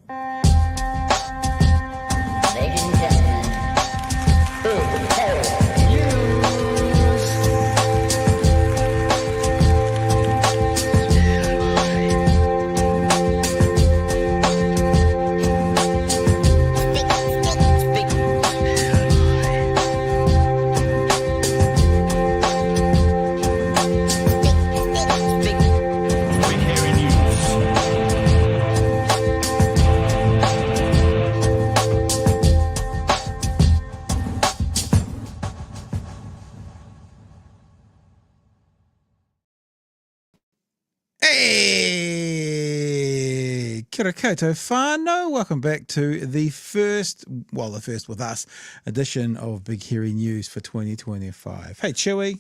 Ladies and gentlemen, big hairy news. Big hairy news. Hey, kia ora koutou whānau. Welcome back to the first with us, edition of Big Hairy News for 2025. Hey, Chewie.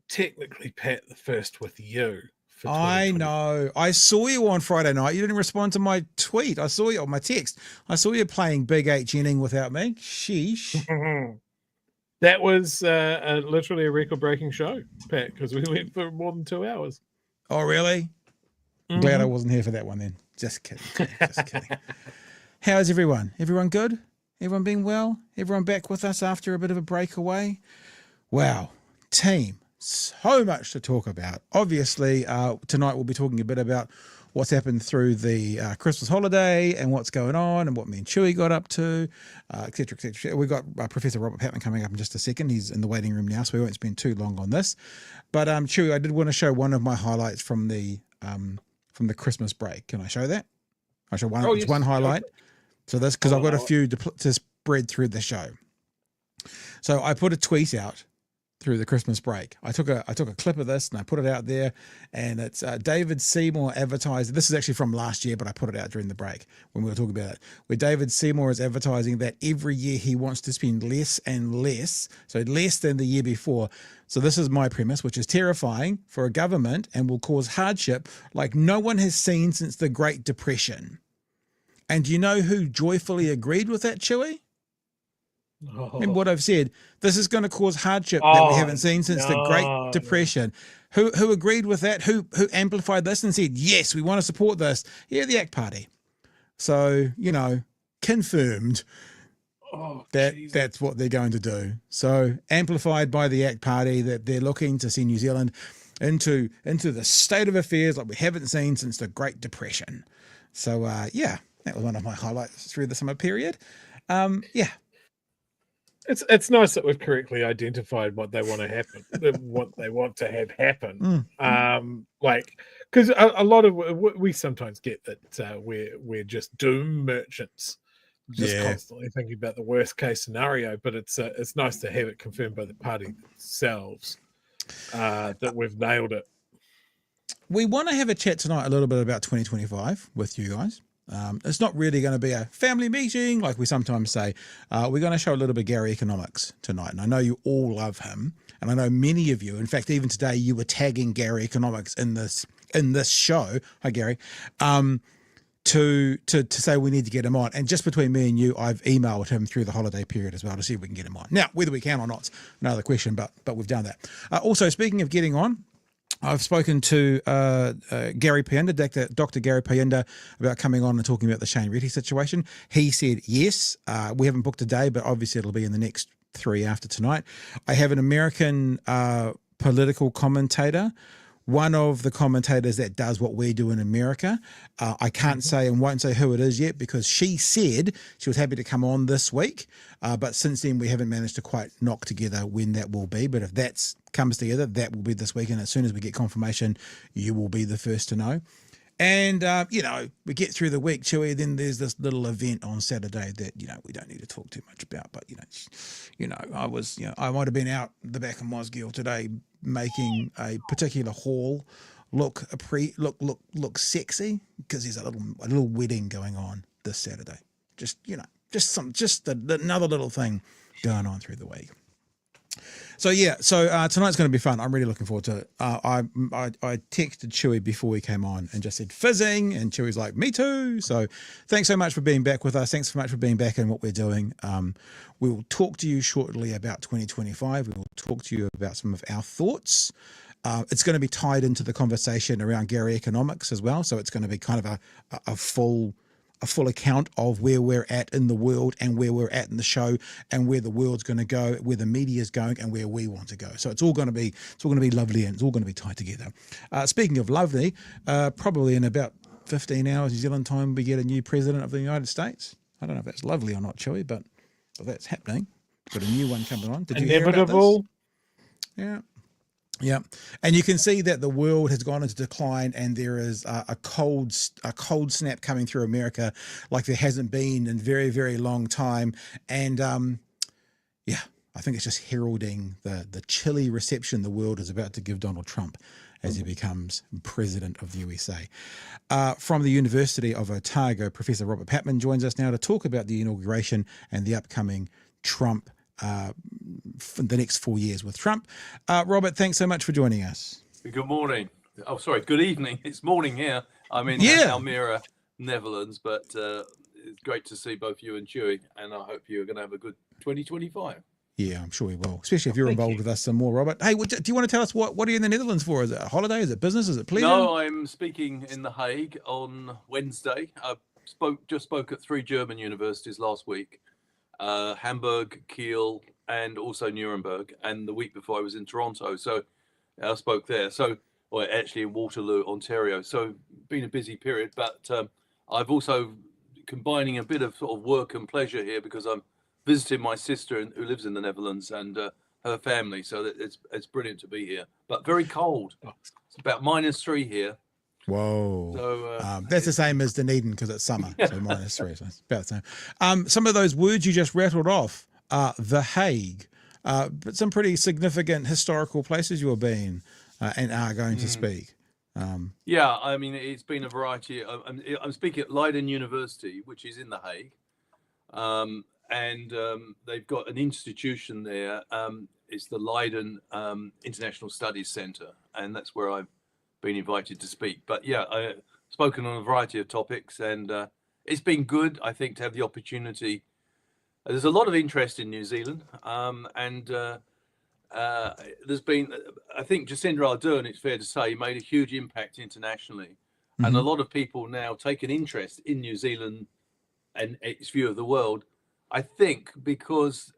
Technically, Pat, the first with you. For I 2020. know. I saw you on Friday night. You didn't respond to my tweet. I saw you on my text. I saw you playing Big H inning without me. Sheesh. That was literally a record-breaking show, Pat, because we went for more than 2 hours. Oh, really? Glad I wasn't here for that one then. Just kidding. Just kidding. How's everyone? Everyone good? Everyone being well? Everyone back with us after a bit of a breakaway? Wow. Team, so much to talk about. Obviously, tonight we'll be talking a bit about what's happened through the Christmas holiday and what's going on and what me and Chewie got up to, et cetera, et cetera. We've got Professor Robert Patman coming up in just a second. He's in the waiting room now, so we won't spend too long on this. But Chewie, I did want to show one of my highlights from the Christmas break. Can I show that? I'll show one. It's one highlight. So this, because I've got a few to spread through the show. So I put a tweet out through the Christmas break. I took a clip of this and I put it out there, and it's David Seymour advertising. This is actually from last year, but I put it out during the break when we were talking about it, where David Seymour is advertising that every year he wants to spend less and less, so less than the year before. So this is my premise, which is terrifying for a government and will cause hardship like no one has seen since the Great Depression. And do you know who joyfully agreed with that, Chewie? Remember what I've said. This is going to cause hardship that we haven't seen since the Great Depression. Who agreed with that? Who amplified this and said, yes, we want to support this? Yeah, the ACT Party. So, confirmed that's what they're going to do. So amplified by the ACT Party, that they're looking to see New Zealand into the state of affairs like we haven't seen since the Great Depression. So, that was one of my highlights through the summer period. It's nice that we've correctly identified what they want to happen, what they want to have happen. Because a lot of we sometimes get that we're just doom merchants, just constantly thinking about the worst case scenario. But it's nice to have it confirmed by the party themselves that we've nailed it. We want to have a chat tonight a little bit about 2025 with you guys. It's not really going to be a family meeting like we sometimes say. We're going to show a little bit of Gary economics tonight. And I know you all love him. And I know many of you, in fact, even today, you were tagging Gary economics in this show. Hi, Gary. To say we need to get him on. And just between me and you, I've emailed him through the holiday period as well to see if we can get him on. Now, whether we can or not, another question, but we've done that. Also, speaking of getting on, I've spoken to Gary Pienda, Dr. Gary Pienda, about coming on and talking about the Shane Reti situation. He said yes. We haven't booked a day, but obviously it'll be in the next 3 after tonight. I have an American political commentator, one of the commentators that does what we do in America. I can't say and won't say who it is yet because she said she was happy to come on this week. But since then, we haven't managed to quite knock together when that will be. But if that comes together, that will be this week. And as soon as we get confirmation, you will be the first to know. And, we get through the week, Chewie, then there's this little event on Saturday that, we don't need to talk too much about. But, I might have been out the back of Mosgiel today making a particular hall look sexy because there's a little wedding going on this Saturday. Just another little thing going on through the week. So tonight's going to be fun. I'm really looking forward to it. I texted Chewie before we came on and just said fizzing, and Chewie's like, me too. So thanks so much for being back with us. Thanks so much for being back in what we're doing. We will talk to you shortly about 2025. We will talk to you about some of our thoughts. It's going to be tied into the conversation around Gary economics as well. So it's going to be kind of a full a full account of where we're at in the world and where we're at in the show and where the world's going to go, where the media is going and where we want to go. So it's all going to be lovely and it's all going to be tied together. Speaking of lovely, probably in about 15 hours New Zealand time, we get a new president of the United States. I don't know if that's lovely or not, Chewie, but that's happening. Got a new one coming on. Did you hear about this? Yeah. Yeah, and you can see that the world has gone into decline, and there is a cold snap coming through America like there hasn't been in very, very long time. And yeah, I think it's just heralding the chilly reception the world is about to give Donald Trump as he becomes president of the USA. From the University of Otago, Professor Robert Patman joins us now to talk about the inauguration and the upcoming Trump for the next 4 years with Trump. Robert, thanks so much for joining us. Good morning. Oh, sorry. Good evening. It's morning here. I'm in Almere, Netherlands, but it's great to see both you and Chewie, and I hope you're going to have a good 2025. Yeah, I'm sure we will, especially if you're involved with us some more, Robert. Hey, do you want to tell us what are you in the Netherlands for? Is it a holiday? Is it business? Is it pleasure? No, I'm speaking in The Hague on Wednesday. I just spoke at 3 German universities last week. Hamburg, Kiel, and also Nuremberg. And the week before I was in Toronto, so I spoke there. So, well, actually in Waterloo, Ontario. So, been a busy period, but I've also combining a bit of sort of work and pleasure here because I'm visiting my sister who lives in the Netherlands and her family. So it's brilliant to be here, but very cold. It's about -3 here. Whoa. So, that's the same as Dunedin because it's summer. So -3. So it's about the same. Some of those words you just rattled off, The Hague, but some pretty significant historical places you've been and are going to speak. Yeah, I mean, it's been a variety. I'm speaking at Leiden University, which is in The Hague. And they've got an institution there. It's the Leiden International Studies Centre, and that's where I've been invited to speak. But yeah, I've spoken on a variety of topics, and it's been good, I think, to have the opportunity. There's a lot of interest in New Zealand, and there's been, I think, Jacinda Ardern, it's fair to say, made a huge impact internationally, and a lot of people now take an interest in New Zealand and its view of the world. I think because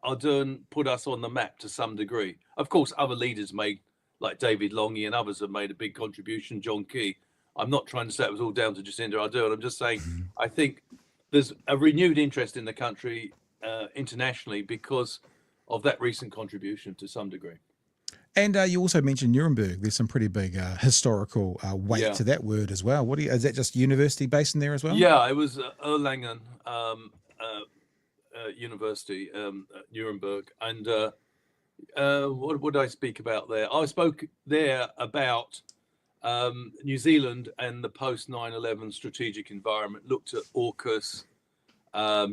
Ardern put us on the map to some degree. Of course, other leaders made, like David Longy and others have made a big contribution, John Key. I'm not trying to say it was all down to Jacinda Ardern. I'm just saying I think there's a renewed interest in the country internationally because of that recent contribution to some degree. And you also mentioned Nuremberg. There's some pretty big historical weight to that word as well. Is that just university based in there as well? Yeah, it was Erlangen University, Nuremberg. And what would I speak about there? I spoke there about New Zealand and the post 9/11 strategic environment, looked at AUKUS,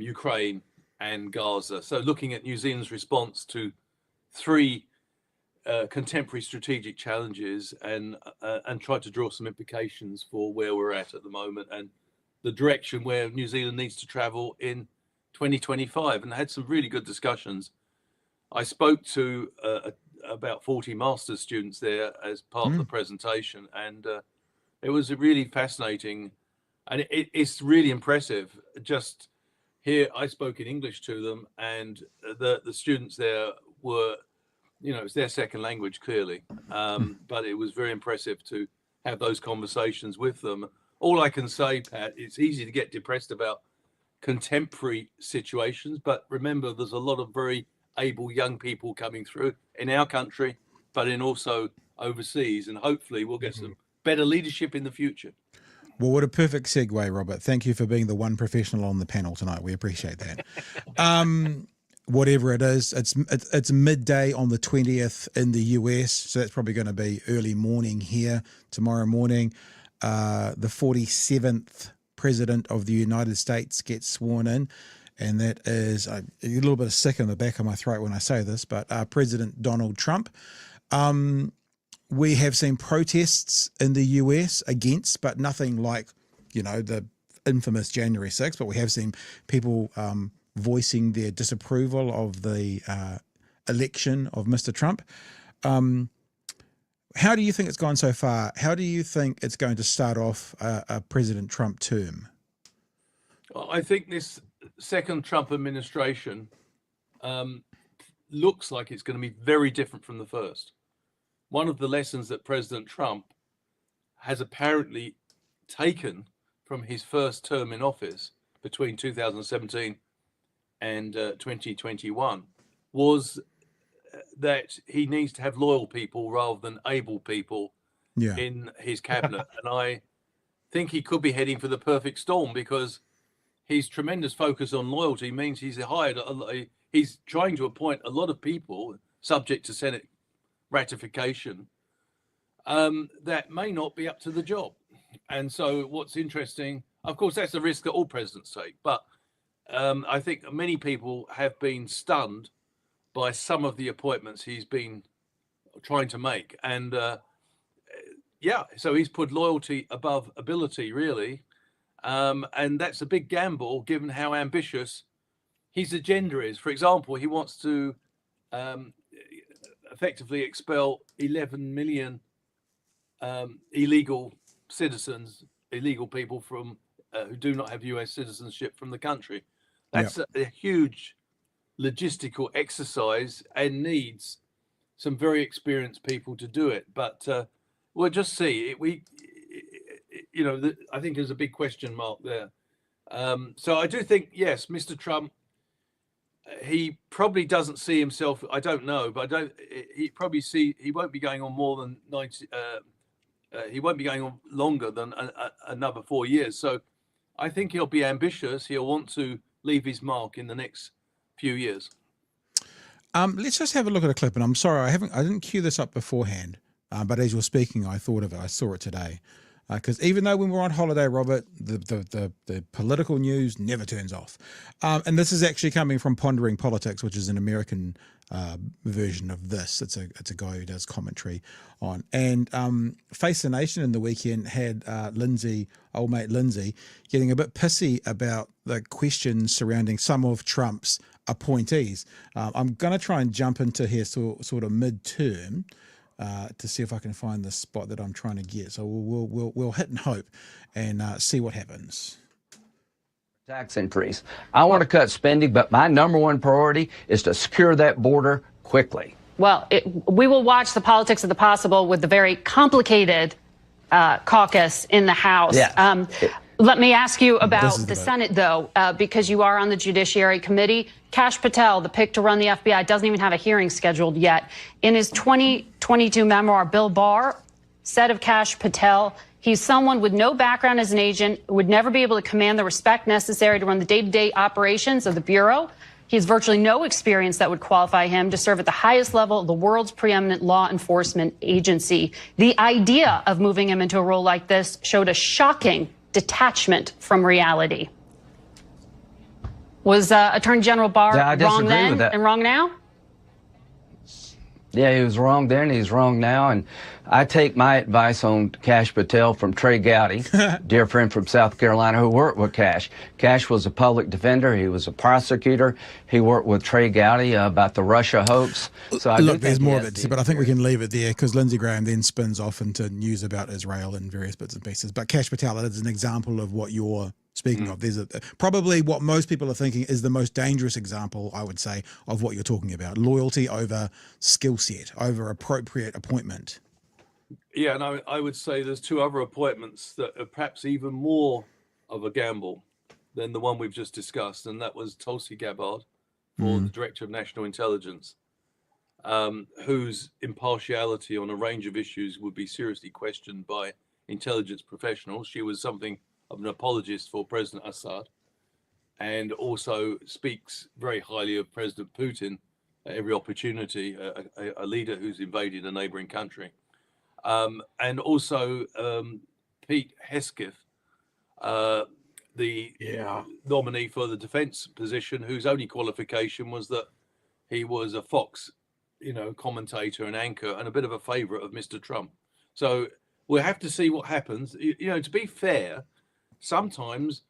Ukraine and Gaza. So looking at New Zealand's response to 3 contemporary strategic challenges and try to draw some implications for where we're at the moment and the direction where New Zealand needs to travel in 2025, and had some really good discussions. I spoke to about 40 master's students there as part of the presentation, and it was really fascinating, and it's really impressive. Just here, I spoke in English to them, and the students there were, it's their second language clearly, but it was very impressive to have those conversations with them. All I can say, Pat, it's easy to get depressed about contemporary situations, but remember, there's a lot of very able young people coming through in our country, but in also overseas, and hopefully we'll get some better leadership in the future. Well, what a perfect segue, Robert. Thank you for being the one professional on the panel tonight. We appreciate that. Whatever it is, it's midday on the 20th in the US, so that's probably going to be early morning here tomorrow morning. The 47th President of the United States gets sworn in, and that is a little bit of sick in the back of my throat when I say this, but President Donald Trump. We have seen protests in the US against, but nothing like, the infamous January 6th, but we have seen people voicing their disapproval of the election of Mr. Trump. How do you think it's gone so far? How do you think it's going to start off a President Trump term? I think this second Trump administration looks like it's going to be very different from the first. One of the lessons that President Trump has apparently taken from his first term in office between 2017 and 2021 was that he needs to have loyal people rather than able people Yeah. in his cabinet. And I think he could be heading for the perfect storm, because his tremendous focus on loyalty means he's trying to appoint a lot of people subject to Senate ratification that may not be up to the job. And so what's interesting, of course, that's the risk that all presidents take. But I think many people have been stunned by some of the appointments he's been trying to make. And so he's put loyalty above ability, really. And that's a big gamble given how ambitious his agenda is. For example, he wants to effectively expel 11 million illegal citizens, illegal people from who do not have US citizenship from the country. That's a huge logistical exercise and needs some very experienced people to do it. But we'll just see. I think there's a big question mark there. So I do think, yes, Mr. Trump, he probably doesn't see himself. I don't know, but he won't be going on more than 90. He won't be going on longer than another 4 years. So I think he'll be ambitious. He'll want to leave his mark in the next few years. Let's just have a look at a clip. And I'm sorry, I didn't cue this up beforehand, but as you're speaking, I thought of it. I saw it today. Because even though when we're on holiday, Robert, the political news never turns off. And this is actually coming from Pondering Politics, which is an American version of this. It's a guy who does commentary on. And Face the Nation in the weekend had old mate Lindsay, getting a bit pissy about the questions surrounding some of Trump's appointees. I'm going to try and jump into here sort of mid-term. To see if I can find the spot that I'm trying to get. So we'll hit and hope and see what happens. Tax increase. I want to cut spending, but my number one priority is to secure that border quickly. Well, we will watch the politics of the possible with the very complicated caucus in the House. Yeah. Let me ask you about the Senate, though, because you are on the Judiciary Committee. Kash Patel, the pick to run the FBI, doesn't even have a hearing scheduled yet. In his 2022 memoir, Bill Barr said of Kash Patel, he's someone with no background as an agent, would never be able to command the respect necessary to run the day-to-day operations of the Bureau. He has virtually no experience that would qualify him to serve at the highest level of the world's preeminent law enforcement agency. The idea of moving him into a role like this showed a shocking detachment from reality. Was Attorney General Barr wrong then and wrong now? Yeah, he was wrong then, he's wrong now. And I take my advice on Kash Patel from Trey Gowdy, dear friend from South Carolina who worked with Kash. Kash was a public defender. He was a prosecutor. He worked with Trey Gowdy about the Russia hoax. So look, there's more of it, but I think we can leave it there because Lindsey Graham then spins off into news about Israel and various bits and pieces. But Kash Patel is an example of what you're speaking of. There's probably what most people are thinking is the most dangerous example, I would say, of what you're talking about. Loyalty over skill set, over appropriate appointment. Yeah, and I would say there's two other appointments that are perhaps even more of a gamble than the one we've just discussed, and that was Tulsi Gabbard for the Director of National Intelligence, whose impartiality on a range of issues would be seriously questioned by intelligence professionals. She was something of an apologist for President Assad and also speaks very highly of President Putin at every opportunity, a leader who's invaded a neighboring country. And also Pete Hegseth, the nominee for the defense position, whose only qualification was that he was a Fox, commentator and anchor and a bit of a favorite of Mr. Trump. So we'll have to see what happens. To be fair, sometimes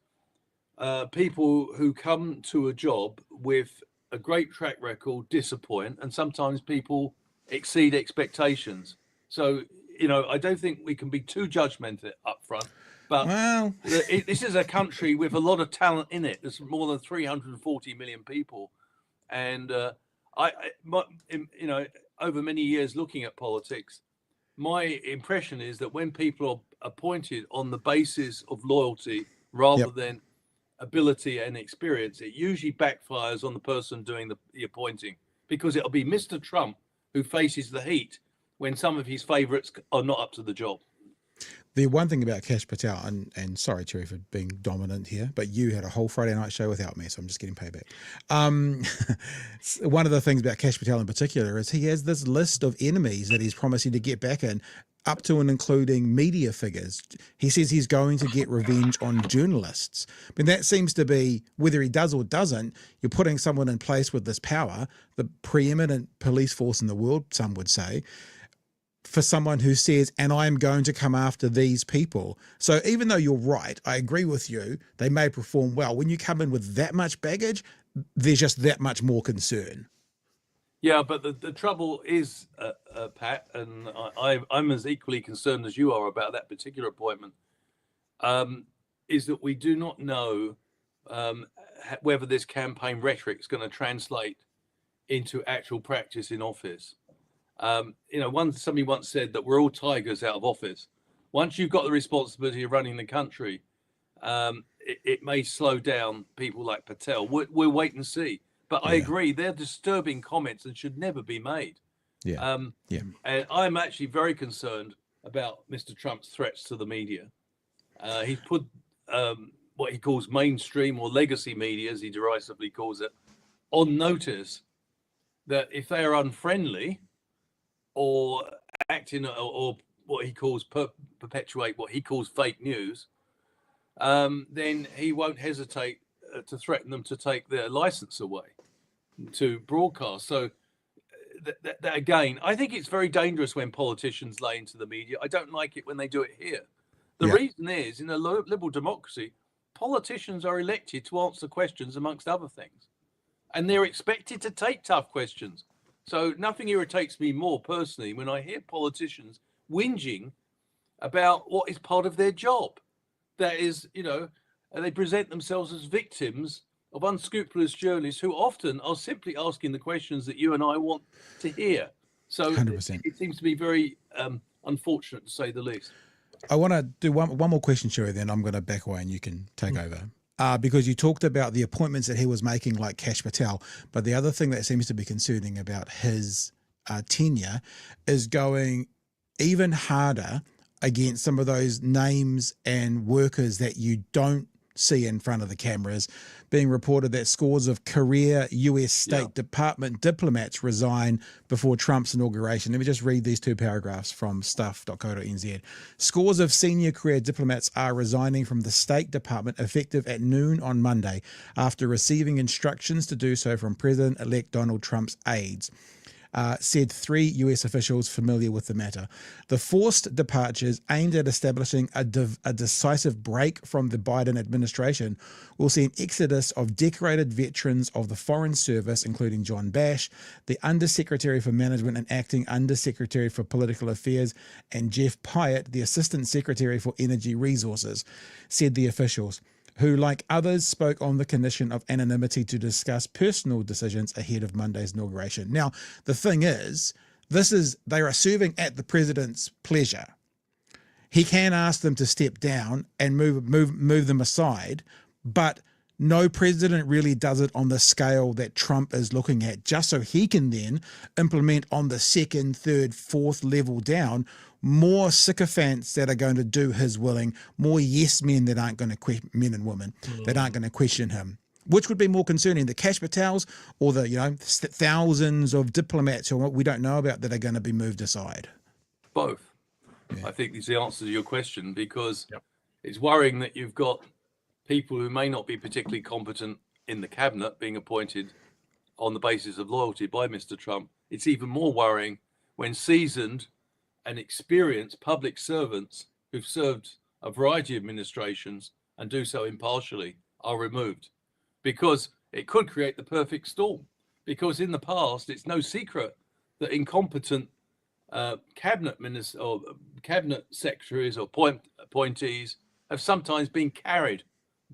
people who come to a job with a great track record disappoint, and sometimes people exceed expectations. So, I don't think we can be too judgmental up front, But Well, this is a country with a lot of talent in it. There's more than 340 million people, and you know, over many years looking at politics, my impression is that when people are appointed on the basis of loyalty rather than ability and experience, it usually backfires on the person doing the appointing, because it'll be Mr. Trump who faces the heat when some of his favorites are not up to the job. the one thing about Kash Patel, and sorry, Chewie, for being dominant here, but you had a whole Friday night show without me, so I'm just getting payback. One of the things about Kash Patel in particular is he has this list of enemies that he's promising to get back in, up to and including media figures. He says he's going to get revenge on journalists. But that seems to be, whether he does or doesn't, you're putting someone in place with this power, the preeminent police force in the world, some would say, for someone who says, and I am going to come after these people. So even though you're right, I agree with you, they may perform well. When you come in with that much baggage, there's just that much more concern. Yeah, but the trouble is, Pat, and I'm as equally concerned as you are about that particular appointment, is that we do not know whether this campaign rhetoric is going to translate into actual practice in office. You know, somebody once said that we're all tigers out of office. Once you've got the responsibility of running the country, it may slow down people like Patel. We'll wait and see. But I agree, they're disturbing comments and should never be made. And I'm actually very concerned about Mr. Trump's threats to the media. He's put what he calls mainstream or legacy media, as he derisively calls it, on notice that if they are unfriendly or acting or what he calls perpetuate what he calls fake news, then he won't hesitate to threaten them to take their license away to broadcast. So that again, I think it's very dangerous when politicians lay into the media. I don't like it when they do it here. The reason is, in a liberal democracy, politicians are elected to answer questions amongst other things, and they're expected to take tough questions. So nothing irritates me more personally when I hear politicians whinging about what is part of their job. That is, you know, they present themselves as victims of unscrupulous journalists who often are simply asking the questions that you and I want to hear. So 100%. It seems to be very unfortunate, to say the least. I want to do one more question, Chewie, then I'm going to back away and you can take over. Because you talked about the appointments that he was making, like Kash Patel, but the other thing that seems to be concerning about his tenure is going even harder against some of those names and workers that you don't see in front of the cameras. Being reported that scores of career US State Department diplomats resign before Trump's inauguration. Let me just read these two paragraphs from stuff.co.nz. Scores of senior career diplomats are resigning from the State Department effective at noon on Monday after receiving instructions to do so from President-elect Donald Trump's aides. Said three US officials familiar with the matter. The forced departures aimed at establishing a decisive break from the Biden administration will see an exodus of decorated veterans of the Foreign Service, including John Bash, the Undersecretary for Management and Acting Undersecretary for Political Affairs, and Jeff Pyatt, the Assistant Secretary for Energy Resources, said the officials, who, like others, spoke on the condition of anonymity to discuss personal decisions ahead of Monday's inauguration. Now, the thing is, they are serving at the president's pleasure. He can ask them to step down and move them aside, but no president really does it on the scale that Trump is looking at, just so he can then implement on the second, third, fourth level down more sycophants that are going to do his willing, more yes men that aren't going to men and women that aren't going to question him. Which would be more concerning, the Kash Patels or the thousands of diplomats who we don't know about that are going to be moved aside? Both. I think is the answer to your question, because it's worrying that you've got people who may not be particularly competent in the cabinet being appointed on the basis of loyalty by Mr. Trump. It's even more worrying when seasoned and experienced public servants who've served a variety of administrations and do so impartially are removed, because it could create the perfect storm. Because in the past, it's no secret that incompetent cabinet ministers or cabinet secretaries or appointees have sometimes been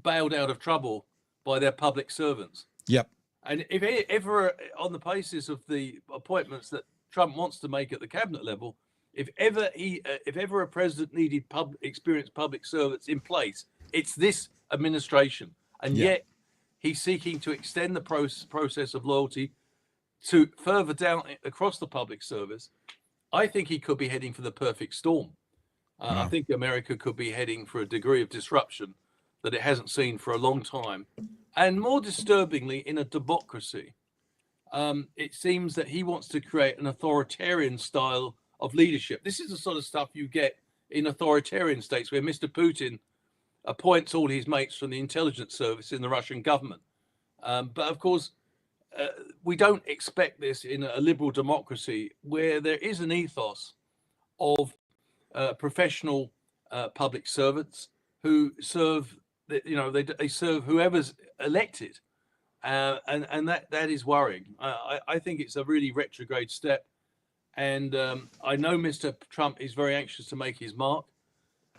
bailed out of trouble by their public servants. Yep. And if ever, on the basis of the appointments that Trump wants to make at the cabinet level, if ever a president needed experienced public servants in place, it's this administration. And yet he's seeking to extend the process of loyalty to further down across the public service. I think he could be heading for the perfect storm. I think America could be heading for a degree of disruption that it hasn't seen for a long time. And more disturbingly, in a democracy, it seems that he wants to create an authoritarian style of leadership. This is the sort of stuff you get in authoritarian states where Mr. Putin appoints all his mates from the intelligence service in the Russian government. But of course, we don't expect this in a liberal democracy where there is an ethos of professional public servants who serve, they serve whoever's elected. And that is worrying. I think it's a really retrograde step. And I know Mr. Trump is very anxious to make his mark,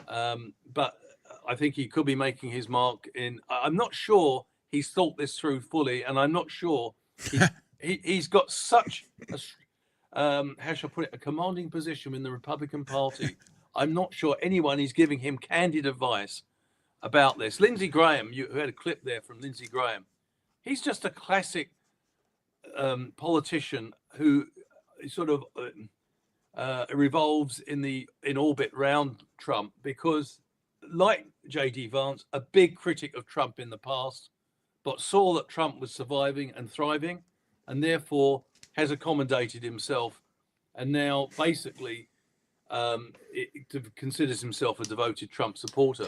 but I think he could be making his mark I'm not sure he's thought this through fully, and I'm not sure he's got such how shall I put it, a commanding position in the Republican Party. I'm not sure anyone is giving him candid advice about this. Lindsey Graham, you had a clip there from Lindsey Graham. He's just a classic politician who sort of revolves in orbit around Trump because, like J.D. Vance, a big critic of Trump in the past, but saw that Trump was surviving and thriving, and therefore has accommodated himself, and now basically considers himself a devoted Trump supporter.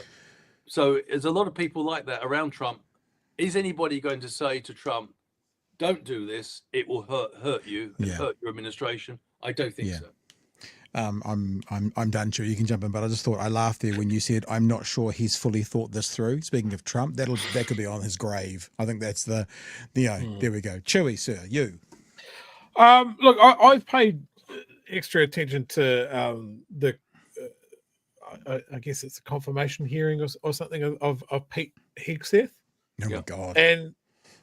So there's a lot of people like that around Trump. Is anybody going to say to Trump, don't do this, it will hurt you and hurt your administration? I don't think so. I'm done, Chewie. You can jump in, but I just thought I laughed there when you said I'm not sure he's fully thought this through. Speaking of Trump, that could be on his grave. I think that's there we go. Chewie, sir, you. Look, I've paid extra attention to the I guess it's a confirmation hearing or something of Pete Hegseth. Oh my God. And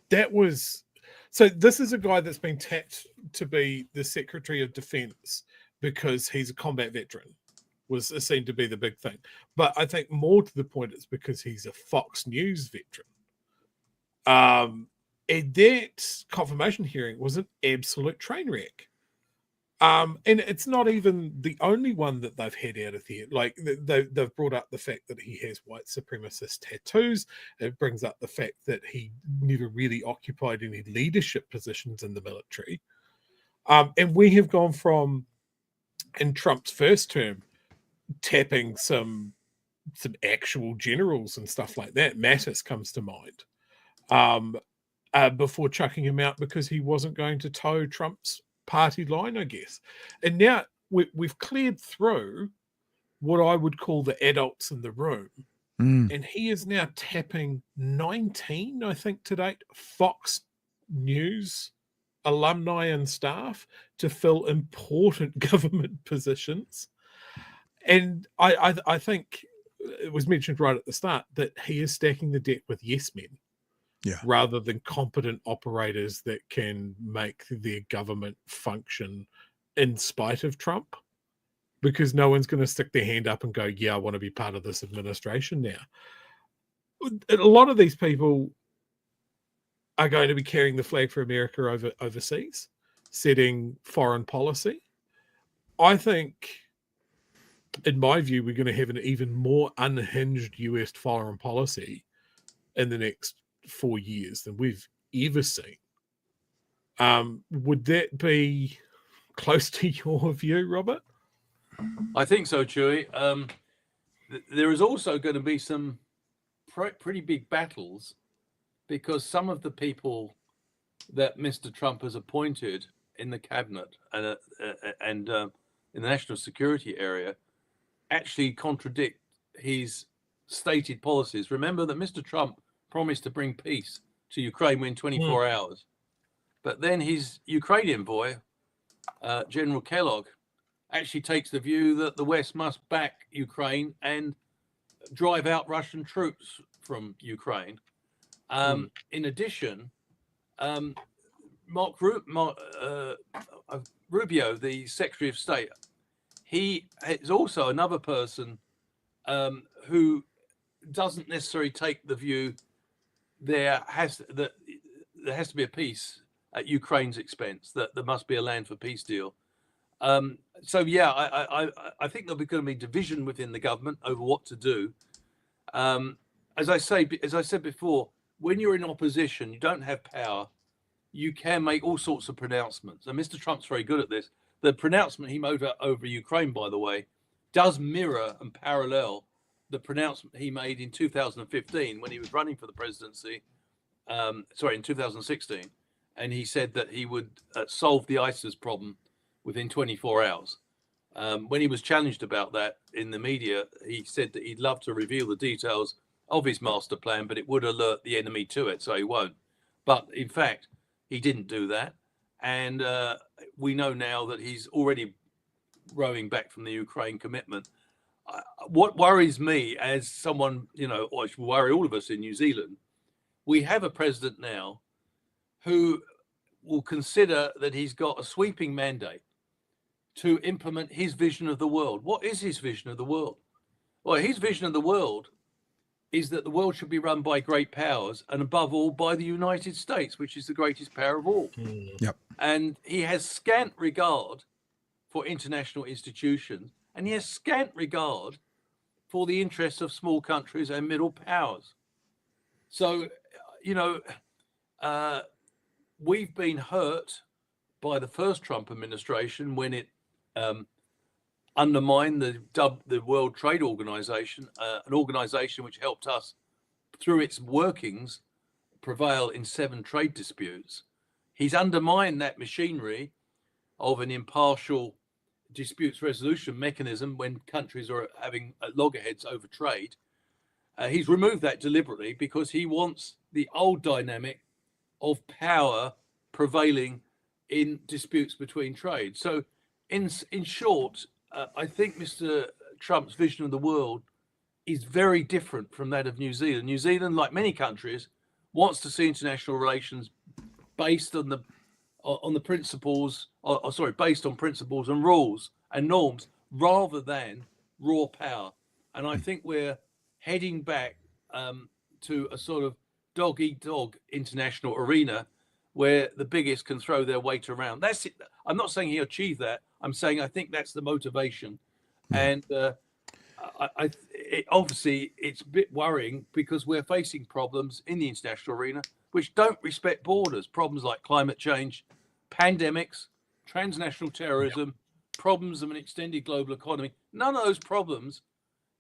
that was, so this is a guy that's been tapped to be the Secretary of Defense because he's a combat veteran, was seen to be the big thing. But I think more to the point, it's because he's a Fox News veteran. And that confirmation hearing was an absolute train wreck. And it's not even the only one that they've had out of here. Like they've brought up the fact that he has white supremacist tattoos. It brings up the fact that he never really occupied any leadership positions in the military. And we have gone from, in Trump's first term, tapping some actual generals and stuff like that. Mattis comes to mind. Before chucking him out because he wasn't going to toe Trump's party line, I guess. And now we've cleared through what I would call the adults in the room. And he is now tapping 19, I think, to date, Fox News alumni and staff to fill important government positions. And I think it was mentioned right at the start that he is stacking the deck with yes men. Yeah. Rather than competent operators that can make their government function in spite of Trump, because no one's going to stick their hand up and go, yeah, I want to be part of this administration now. A lot of these people are going to be carrying the flag for America overseas, setting foreign policy. I think, in my view, we're going to have an even more unhinged US foreign policy in the next 4 years than we've ever seen. Would that be close to your view, Robert? I think so, Chewie. There is also going to be some pretty big battles because some of the people that Mr. Trump has appointed in the cabinet and in the national security area actually contradict his stated policies. Remember that Mr. Trump promised to bring peace to Ukraine within 24 hours. But then his Ukrainian boy, General Kellogg, actually takes the view that the West must back Ukraine and drive out Russian troops from Ukraine. In addition, Rubio, the Secretary of State, he is also another person who doesn't necessarily take the view there has to be a peace at Ukraine's expense, that there must be a land for peace deal. So yeah, I think there'll be going to be division within the government over what to do. As I said before, when you're in opposition, you don't have power. You can make all sorts of pronouncements, and Mr. Trump's very good at this. The pronouncement he made over Ukraine, by the way, does mirror and parallel the pronouncement he made in 2015 when he was running for the presidency. In 2016, and he said that he would solve the ISIS problem within 24 hours. When he was challenged about that in the media, he said that he'd love to reveal the details of his master plan, but it would alert the enemy to it, so he won't. But in fact, he didn't do that. And we know now that he's already rowing back from the Ukraine commitment. What worries me as someone, or should worry all of us in New Zealand, we have a president now who will consider that he's got a sweeping mandate to implement his vision of the world. What is his vision of the world? Well, his vision of the world is that the world should be run by great powers, and above all by the United States, which is the greatest power of all. Yep. And he has scant regard for international institutions, and he has scant regard for the interests of small countries and middle powers. So, we've been hurt by the first Trump administration when it undermined the World Trade Organization, an organization which helped us, through its workings, prevail in 7 trade disputes. He's undermined that machinery of an impartial disputes resolution mechanism when countries are having loggerheads over trade. He's removed that deliberately because he wants the old dynamic of power prevailing in disputes between trade. So in short, I think Mr. Trump's vision of the world is very different from that of New Zealand. New Zealand, like many countries, wants to see international relations based on principles, based on principles and rules and norms rather than raw power. And I think we're heading back to a sort of dog-eat-dog international arena where the biggest can throw their weight around. That's it. I'm not saying he'll achieve that. I'm saying I think that's the motivation. And obviously, it's a bit worrying because we're facing problems in the international arena which don't respect borders. Problems like climate change, pandemics, transnational terrorism, problems of an extended global economy. None of those problems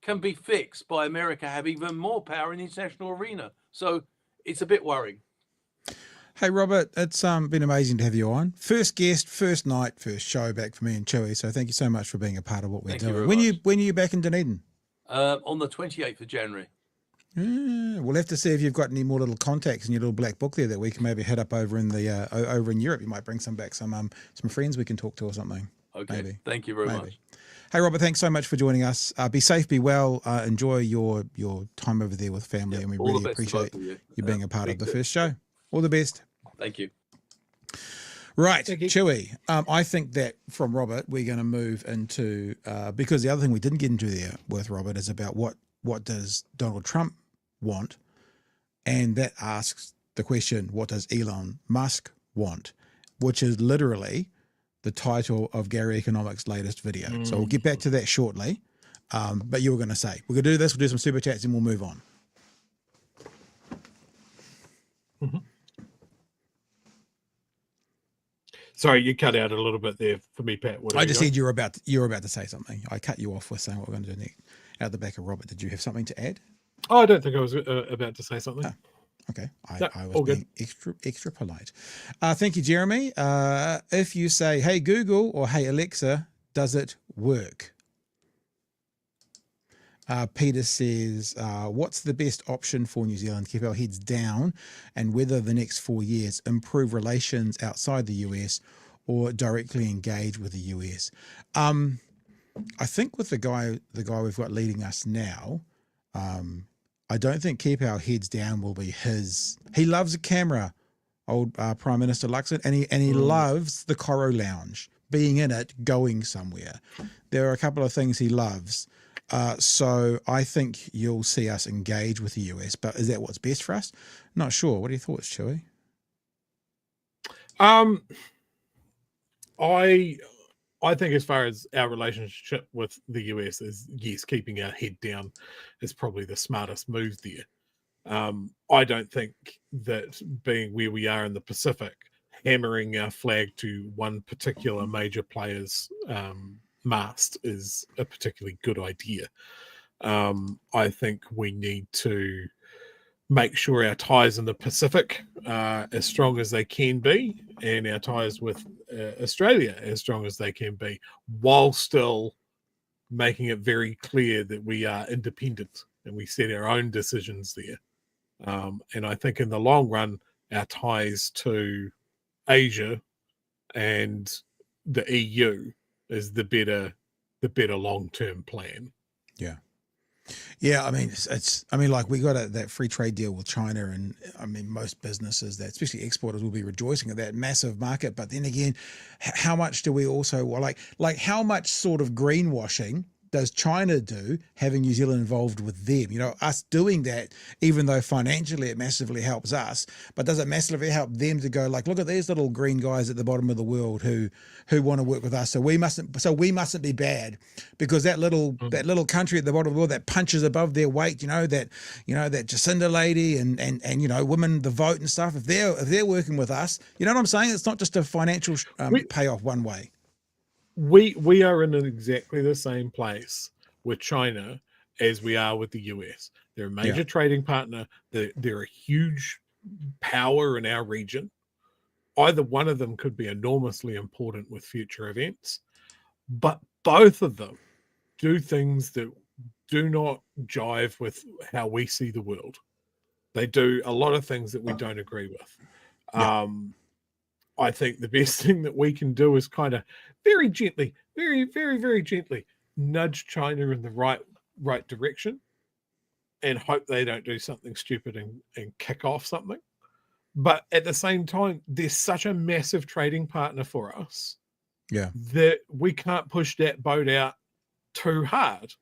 can be fixed by America having even more power in the international arena. So it's a bit worrying. Hey, Robert, it's been amazing to have you on. First guest, first night, first show back for me and Chewie. So thank you so much for being a part of what we're doing. When are you back in Dunedin? On the 28th of January. We'll have to see if you've got any more little contacts in your little black book there that we can maybe hit up over in the over in Europe. You might bring some friends we can talk to or something. Okay. Maybe. Thank you very much. Hey, Robert, thanks so much for joining us. Be safe, be well, enjoy your time over there with family, and we really appreciate you being a part of the first show. All the best. Thank you. Right, Chewie. I think that from Robert, we're going to move into because the other thing we didn't get into there with Robert is about what does Donald Trump want, and that asks the question, what does Elon Musk want, which is literally the title of Gary Economics' latest video. So we'll get back to that shortly. But you were going to say we're going to do this. We'll do some super chats and we'll move on. Sorry, you cut out a little bit there for me, Pat. I just said you were about to say something. I cut you off with saying what we're going to do next. Out the back of Robert, did you have something to add? Oh, I don't think I was about to say something. Oh, okay, I was being extra polite. Thank you, Jeremy. If you say, "Hey Google" or "Hey Alexa," does it work? Peter says, what's the best option for New Zealand to keep our heads down and whether the next 4 years improve relations outside the US or directly engage with the US? I think with the guy we've got leading us now, I don't think keep our heads down will be his. He loves a camera, old Prime Minister Luxon, and he loves the Coro Lounge, being in it, going somewhere. There are a couple of things he loves. So I think you'll see us engage with the US, but is that what's best for us? Not sure. What are your thoughts, Chewie? I think as far as our relationship with the US is, yes, keeping our head down is probably the smartest move there. I don't think that being where we are in the Pacific, hammering our flag to one particular major player's mast is a particularly good idea. I think we need to make sure our ties in the Pacific are as strong as they can be, and our ties with Australia as strong as they can be, while still making it very clear that we are independent and we set our own decisions there. And I think in the long run, our ties to Asia and the EU is the better long-term plan. Yeah. Yeah, I mean, I mean, like we got that free trade deal with China, and I mean, most businesses, that especially exporters, will be rejoicing at that massive market. But then again, how much do we also like how much sort of greenwashing does China do, having New Zealand involved with them? You know, us doing that, even though financially it massively helps us, but does it massively help them to go like, look at these little green guys at the bottom of the world who want to work with us? So we mustn't be bad because that little country at the bottom of the world that punches above their weight, that Jacinda lady and women, the vote and stuff. If they're working with us, you know what I'm saying? It's not just a financial payoff one way. We are in exactly the same place with China as we are with the US. They're a major trading partner. They're a huge power in our region. Either one of them could be enormously important with future events, but both of them do things that do not jive with how we see the world. They do a lot of things that we don't agree with. Yeah. I think the best thing that we can do is kind of very gently, very, very, very gently nudge China in the right direction and hope they don't do something stupid and kick off something. But at the same time, they're such a massive trading partner for us that we can't push that boat out too hard.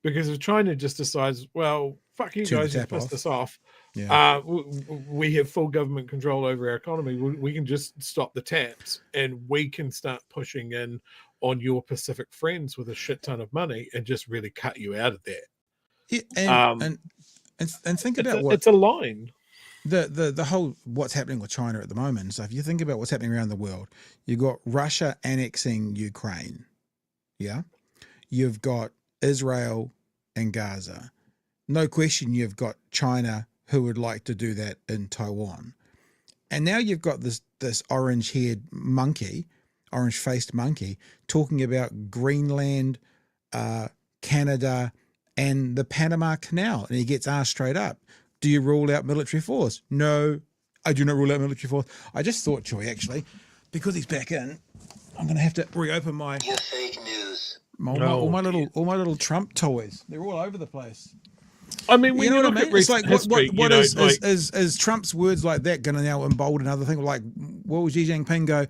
Because if China just decides, well, fuck you guys, you pissed us off. Yeah. We have full government control over our economy. We can just stop the taps and we can start pushing in on your Pacific friends with a shit ton of money and just really cut you out of that. Yeah, and think about it's a line. The whole what's happening with China at the moment. So if you think about what's happening around the world, you've got Russia annexing Ukraine. Yeah. You've got Israel and Gaza. No question you've got China who would like to do that in Taiwan. And now you've got this orange-haired monkey, orange-faced monkey, talking about Greenland, Canada, and the Panama Canal. And he gets asked straight up, do you rule out military force? No, I do not rule out military force. I just thought, Chewie, actually, because he's back in, I'm going to have to reopen my... You fake news. All my little Trump toys. They're all over the place. I mean, you know what I mean? It's like, what is Trump's words like that going to now embolden other things? Like, what will Xi Jinping go,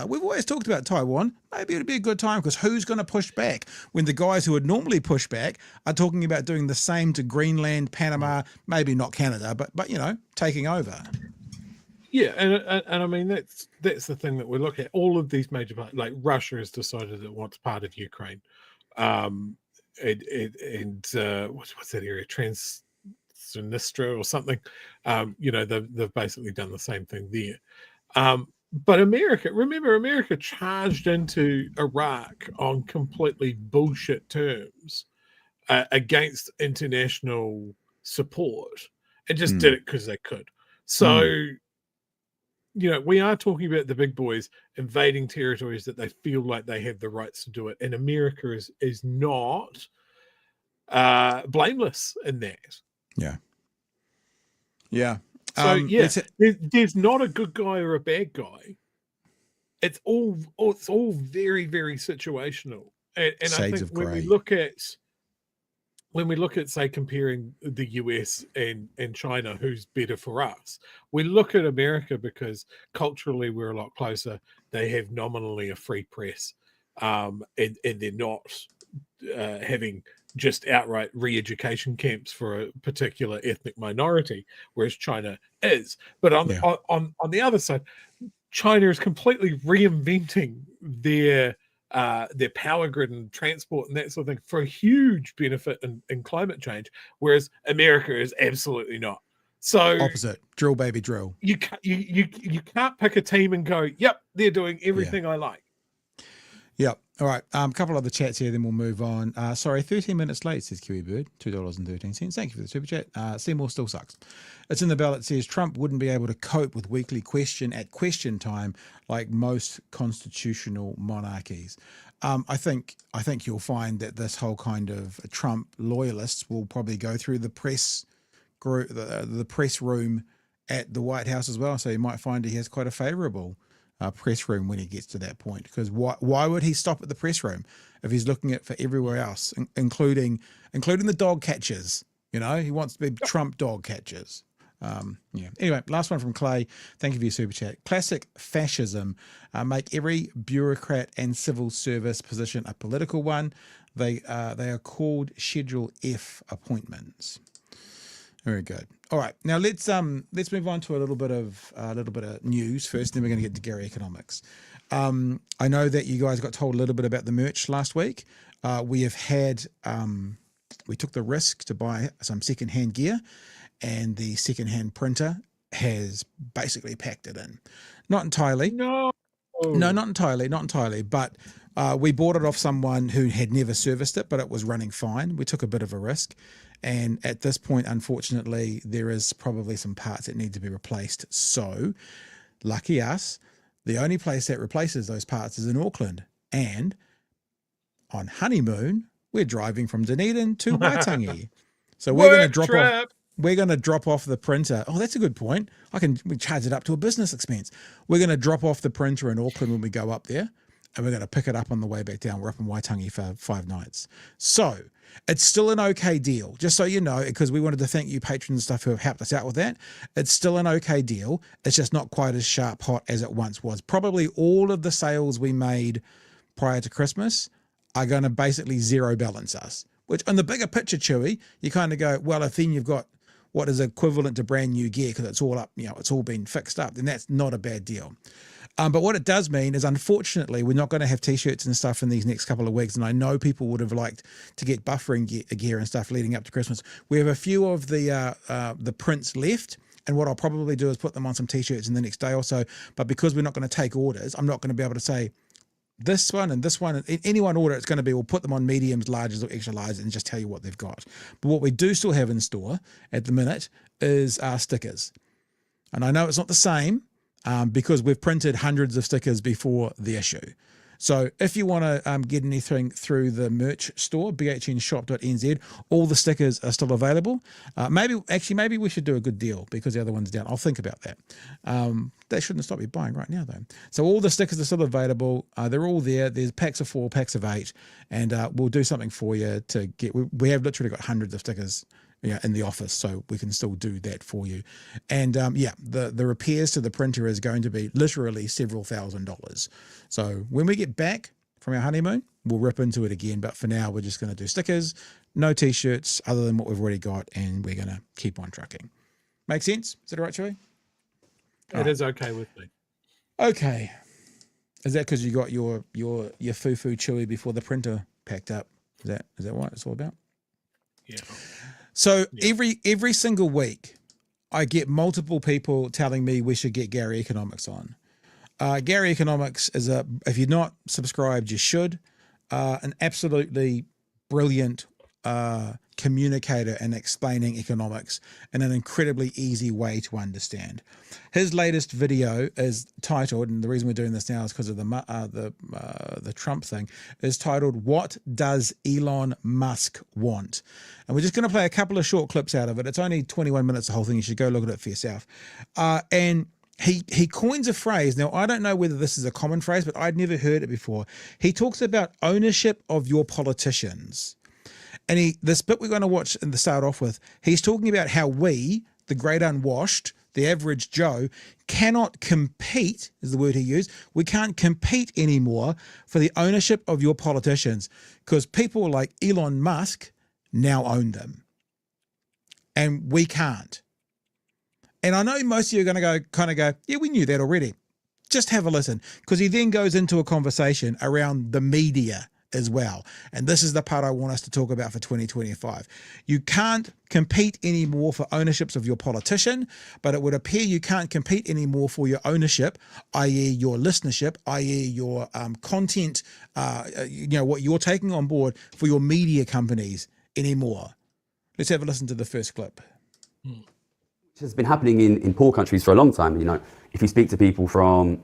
we've always talked about Taiwan. Maybe it'd be a good time, because who's going to push back when the guys who would normally push back are talking about doing the same to Greenland, Panama, maybe not Canada, but taking over. Yeah, and I mean, that's the thing that we look at. All of these major parts, like Russia has decided it wants part of Ukraine. What's that area? Transnistria or something. They've basically done the same thing there. But America charged into Iraq on completely bullshit terms against international support and just did it because they could. So, we are talking about the big boys invading territories that they feel like they have the rights to do it. And America is not blameless in that. Yeah. Yeah. So, there's not a good guy or a bad guy. It's all very, very situational. And I think when we look at when we look at, say, comparing the US and China, who's better for us, we look at America because culturally we're a lot closer. They have nominally a free press, and they're not having just outright re-education camps for a particular ethnic minority, whereas China is. But on the other side, China is completely reinventing their power grid and transport and that sort of thing for a huge benefit in climate change, whereas America is absolutely not. So opposite, drill baby drill. You can't pick a team and go, yep, they're doing everything I like. Yep. All right. A couple other chats here, then we'll move on. Sorry, 13 minutes late, says Kiwi Bird, $2.13. Thank you for the super chat. Seymour still sucks. It's in the bell. It says Trump wouldn't be able to cope with weekly question at question time like most constitutional monarchies. I think you'll find that this whole kind of Trump loyalists will probably go through the press group, the press room at the White House as well. So you might find he has quite a favorable press room when he gets to that point, because why would he stop at the press room if he's looking at for everywhere else, including the dog catchers? You know, he wants to be Trump dog catchers. Anyway, last one from Clay. Thank you for your super chat. Classic fascism. Make every bureaucrat and civil service position a political one. They are called Schedule F appointments. Very good. All right, now let's move on to a little bit of news first. Then we're going to get to Gary Economics. I know that you guys got told a little bit about the merch last week. We have had we took the risk to buy some secondhand gear, and the secondhand printer has basically packed it in. Not entirely. No, not entirely. But we bought it off someone who had never serviced it, but it was running fine. We took a bit of a risk. And at this point, unfortunately, there is probably some parts that need to be replaced. So, lucky us, the only place that replaces those parts is in Auckland. And on honeymoon, we're driving from Dunedin to Waitangi. So we're going to drop off the printer. Oh, that's a good point. We charge it up to a business expense. We're going to drop off the printer in Auckland when we go up there, and we're going to pick it up on the way back down. We're up in Waitangi for 5 nights. So it's still an okay deal, just so you know, because we wanted to thank you patrons and stuff who have helped us out with that. It's still an okay deal. It's just not quite as sharp hot as it once was. Probably all of the sales we made prior to Christmas are going to basically zero balance us, which on the bigger picture, Chewie, you kind of go, well, if then you've got what is equivalent to brand new gear because it's all up, it's all been fixed up, then that's not a bad deal. But what it does mean is, unfortunately, we're not going to have T-shirts and stuff in these next couple of weeks. And I know people would have liked to get buffering gear and stuff leading up to Christmas. We have a few of the prints left. And what I'll probably do is put them on some T-shirts in the next day or so. But because we're not going to take orders, I'm not going to be able to say this one and this one. And any one order, it's going to be, we'll put them on mediums, larges, or extra large and just tell you what they've got. But what we do still have in store at the minute is our stickers. And I know it's not the same, because we've printed hundreds of stickers before the issue. So if you want to get anything through the merch store, bhnshop.nz, all the stickers are still available. Maybe we should do a good deal because the other one's down. I'll think about that. That shouldn't stop you buying right now, though. So all the stickers are still available. They're all there. There's packs of 4, packs of 8, and we'll do something for you to get. We have literally got hundreds of stickers in the office, so we can still do that for you. And the repairs to the printer is going to be literally several $1,000s. So when we get back from our honeymoon, we'll rip into it again. But for now, we're just going to do stickers, no T-shirts other than what we've already got, and we're going to keep on trucking. Make sense? Is that all right, Chewie? It is okay with me. Okay. Is that because you got your foo-foo Chewie before the printer packed up? Is that what it's all about? Yeah. So every single week, I get multiple people telling me we should get Gary Economics on. Gary Economics is if you're not subscribed, you should. An absolutely brilliant communicator in explaining economics in an incredibly easy way to understand. His latest video is titled, and the reason we're doing this now is because of the Trump thing, is titled, "What Does Elon Musk Want?" And we're just going to play a couple of short clips out of it. It's only 21 minutes, the whole thing. You should go look at it for yourself. And he coins a phrase. Now, I don't know whether this is a common phrase, but I'd never heard it before. He talks about ownership of your politicians. And this bit we're going to watch and start off with, he's talking about how we, the great unwashed, the average Joe, cannot compete, is the word he used. We can't compete anymore for the ownership of your politicians because people like Elon Musk now own them. And we can't. And I know most of you are going to go, yeah, we knew that already. Just have a listen, because he then goes into a conversation around the media as well. And this is the part I want us to talk about for 2025. You can't compete anymore for ownerships of your politician, but it would appear you can't compete anymore for your ownership, i.e. your listenership, i.e. your content, what you're taking on board for your media companies anymore. Let's have a listen to the first clip. Which has been happening in poor countries for a long time. You know, if you speak to people from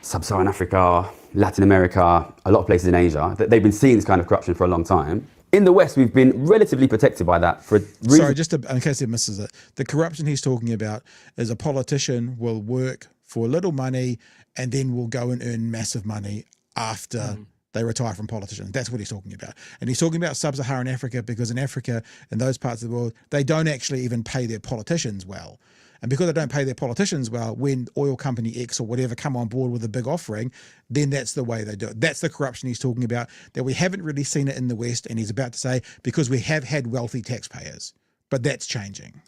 Sub-Saharan Africa, Latin America, a lot of places in Asia, they've been seeing this kind of corruption for a long time. In the West, we've been relatively protected by that for reasons. Sorry, in case he misses it, the corruption he's talking about is a politician will work for little money and then will go and earn massive money after they retire from politicians. That's what he's talking about. And he's talking about Sub-Saharan Africa because in Africa, in those parts of the world, they don't actually even pay their politicians well. And because they don't pay their politicians well, when oil company X or whatever come on board with a big offering, then that's the way they do it. That's the corruption he's talking about, that we haven't really seen it in the West. And he's about to say, because we have had wealthy taxpayers, but that's changing.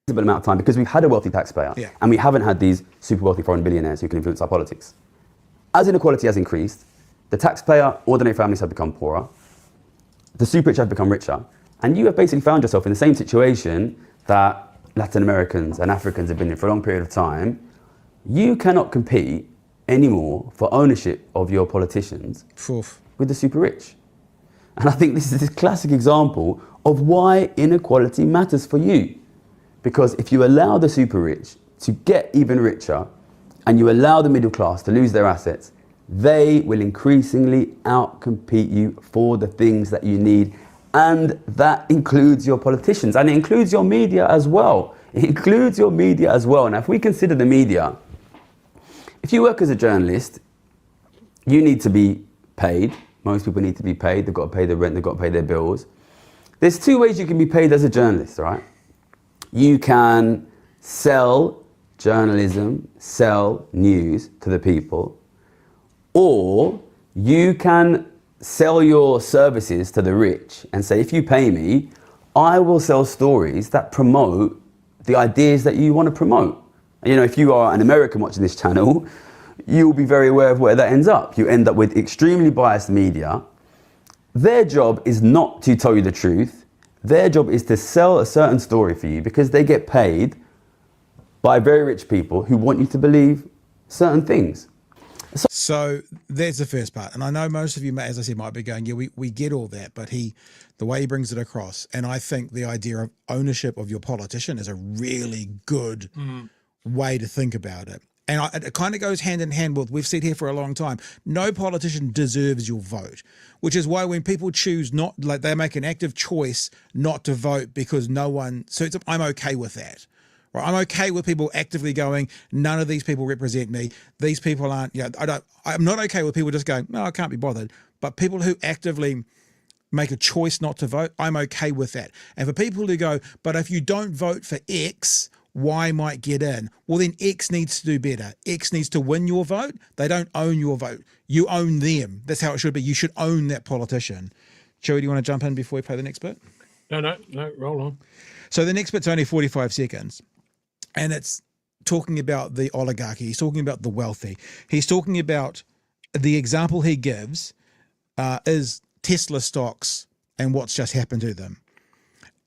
A amount of time because we've had a wealthy taxpayer and we haven't had these super wealthy foreign billionaires who can influence our politics. As inequality has increased, the taxpayer, ordinary families have become poorer, the super rich have become richer, and you have basically found yourself in the same situation that Latin Americans and Africans have been in for a long period of time. You cannot compete anymore for ownership of your politicians with the super rich. And I think this is this classic example of why inequality matters for you. Because if you allow the super rich to get even richer and you allow the middle class to lose their assets, they will increasingly outcompete you for the things that you need. And that includes your politicians and it includes your media as well. It includes your media as well. Now, if we consider the media, if you work as a journalist, you need to be paid. Most people need to be paid. They've got to pay their rent, they've got to pay their bills. There's two ways you can be paid as a journalist, right? You can sell journalism, sell news to the people, or you can sell your services to the rich and say, if you pay me, I will sell stories that promote the ideas that you want to promote. And, you know, if you are an American watching this channel, you'll be very aware of where that ends up. You end up with extremely biased media. Their job is not to tell you the truth. Their job is to sell a certain story for you because they get paid by very rich people who want you to believe certain things. So there's the first part. And I know most of you, as I said, might be going, yeah, we get all that, but the way he brings it across, and I think the idea of ownership of your politician is a really good way to think about it. And it kind of goes hand in hand with, we've said here for a long time, no politician deserves your vote, which is why when people choose not, like they make an active choice not to vote because no one suits them, I'm okay with that. Right? I'm okay with people actively going, none of these people represent me. These people aren't, I'm not okay with people just going, no, I can't be bothered. But people who actively make a choice not to vote, I'm okay with that. And for people who go, but if you don't vote for X, Y might get in. Well, then X needs to do better. X needs to win your vote. They don't own your vote. You own them. That's how it should be. You should own that politician. Chewie, do you want to jump in before we play the next bit? No, roll on. So the next bit's only 45 seconds. And it's talking about the oligarchy. He's talking about the wealthy. He's talking about the example he gives is Tesla stocks and what's just happened to them.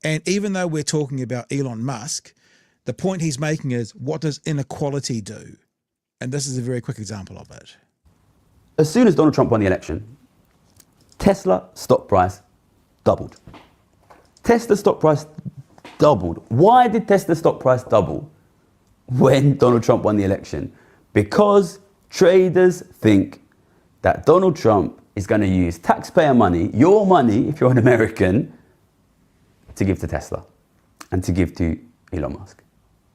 And even though we're talking about Elon Musk, the point he's making is, what does inequality do? And this is a very quick example of it. As soon as Donald Trump won the election, Tesla stock price doubled. Tesla stock price doubled. Why did Tesla stock price double when Donald Trump won the election? Because traders think that Donald Trump is going to use taxpayer money, your money, if you're an American, to give to Tesla and to give to Elon Musk.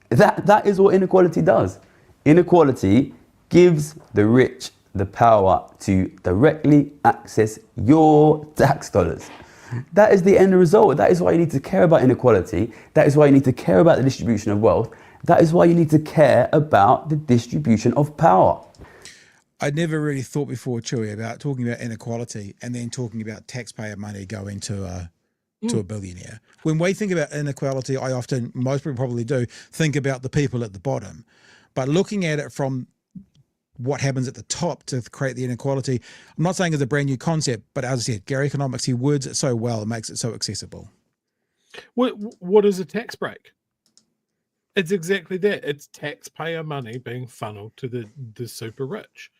That is what inequality does. Inequality gives the rich the power to directly access your tax dollars. That is the end result. That is why you need to care about inequality. That is why you need to care about the distribution of wealth. That is why you need to care about the distribution of power. I'd never really thought before, Chewie, about talking about inequality and then talking about taxpayer money going to a billionaire. When we think about inequality, most people probably do, think about the people at the bottom. But looking at it from what happens at the top to create the inequality, I'm not saying it's a brand new concept, but as I said, Gary Economics, he words it so well, it makes it so accessible. What is a tax break? It's exactly that. It's taxpayer money being funneled to the super rich.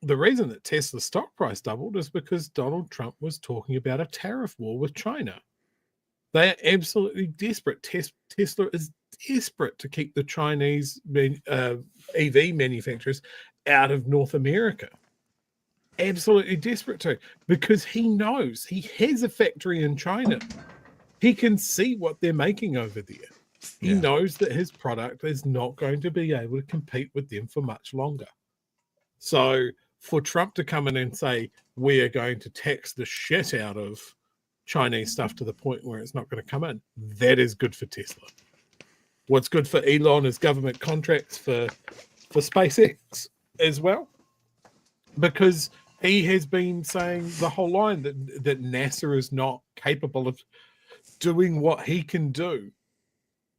The reason that Tesla's stock price doubled is because Donald Trump was talking about a tariff war with China. They are absolutely desperate. Tesla is desperate to keep the Chinese EV manufacturers out of North America. Absolutely desperate to, because he knows he has a factory in China. He can see what they're making over there. He knows that his product is not going to be able to compete with them for much longer. So for Trump to come in and say, we are going to tax the shit out of Chinese stuff to the point where it's not going to come in, that is good for Tesla. What's good for Elon is government contracts for SpaceX as well, because he has been saying the whole line that NASA is not capable of doing what he can do,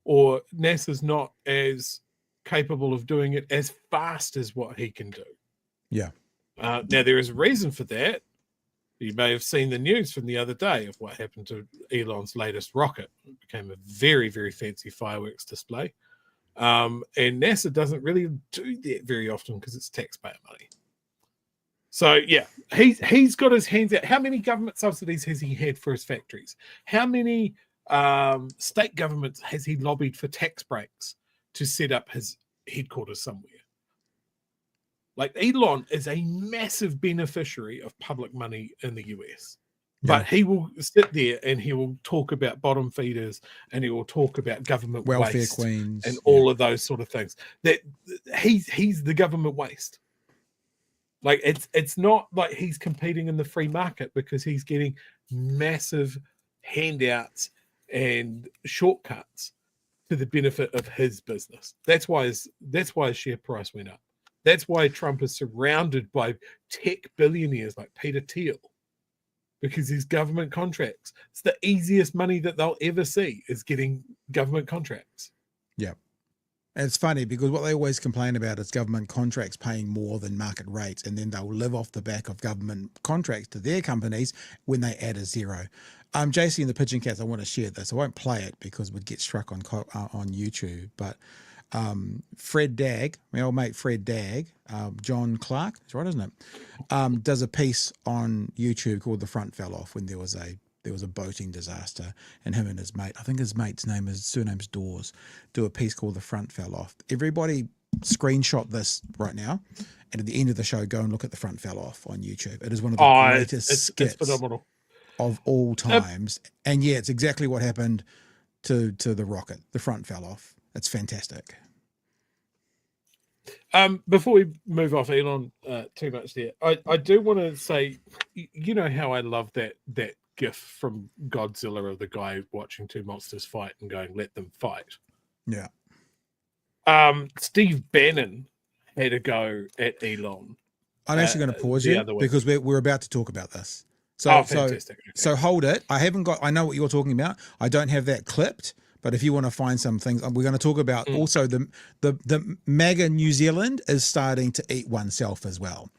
or NASA's not as capable of doing it as fast as what he can do. Yeah. Now, there is a reason for that. You may have seen the news from the other day of what happened to Elon's latest rocket. It became a very, very fancy fireworks display. And NASA doesn't really do that very often because it's taxpayer money. So, yeah, he's got his hands out. How many government subsidies has he had for his factories? How many state governments has he lobbied for tax breaks to set up his headquarters somewhere? Like, Elon is a massive beneficiary of public money in the US. But he will sit there and he will talk about bottom feeders and he will talk about government welfare waste queens and all of those sort of things. That he's the government waste. Like, it's not like he's competing in the free market, because he's getting massive handouts and shortcuts to the benefit of his business. That's why his share price went up. That's why Trump is surrounded by tech billionaires like Peter Thiel, because his government contracts. It's the easiest money that they'll ever see, is getting government contracts. Yeah. And it's funny because what they always complain about is government contracts paying more than market rates, and then they'll live off the back of government contracts to their companies when they add a zero. JC and the Pigeon Cats, I want to share this. I won't play it because we'd get struck on YouTube, but Fred Dagg, my old mate Fred Dagg, John Clark, that's right, isn't it? Does a piece on YouTube called "The Front Fell Off" when there was a boating disaster, and him and his mate, I think his mate's surname's Dawes, do a piece called "The Front Fell Off." Everybody screenshot this right now, and at the end of the show, go and look at "The Front Fell Off" on YouTube. It is one of the greatest skits phenomenal of all times, and yeah, it's exactly what happened to the rocket. The front fell off. It's fantastic. Before we move off Elon too much there, I do want to say, you know how I love that gif from Godzilla of the guy watching two monsters fight and going, "Let them fight." Yeah. Steve Bannon had a go at Elon. I'm actually going to pause you because we're about to talk about this. Fantastic. So hold it. I know what you're talking about. I don't have that clipped. But if you want to find some things, we're going to talk about also the MAGA New Zealand is starting to eat oneself as well.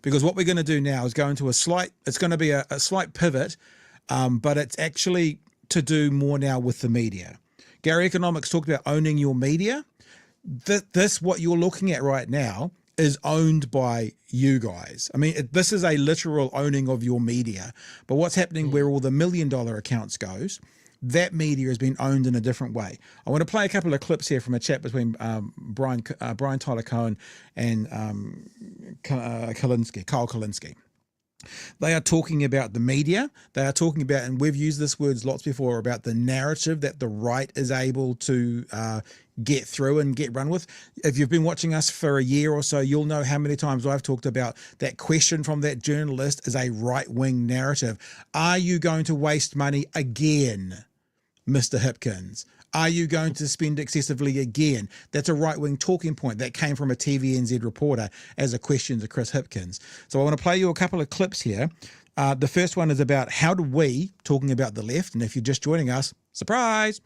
Because what we're going to do now is go into it's going to be a slight pivot, but it's actually to do more now with the media. Gary Economics talked about owning your media. This, what you're looking at right now, is owned by you guys. I mean, this is a literal owning of your media. But what's happening where all the $1 million accounts goes, that media has been owned in a different way. I want to play a couple of clips here from a chat between Brian Tyler Cohen and Kyle Kulinski. They are talking about the media. They are talking about, and we've used this words lots before, about the narrative that the right is able to get through and get run with. If you've been watching us for a year or so, you'll know how many times I've talked about that question from that journalist is a right-wing narrative. Are you going to waste money again, Mr. Hipkins? Are you going to spend excessively again? That's a right-wing talking point that came from a TVNZ reporter as a question to Chris Hipkins. So I want to play you a couple of clips here. The first one is about how do we, talking about the left, and if you're just joining us, surprise,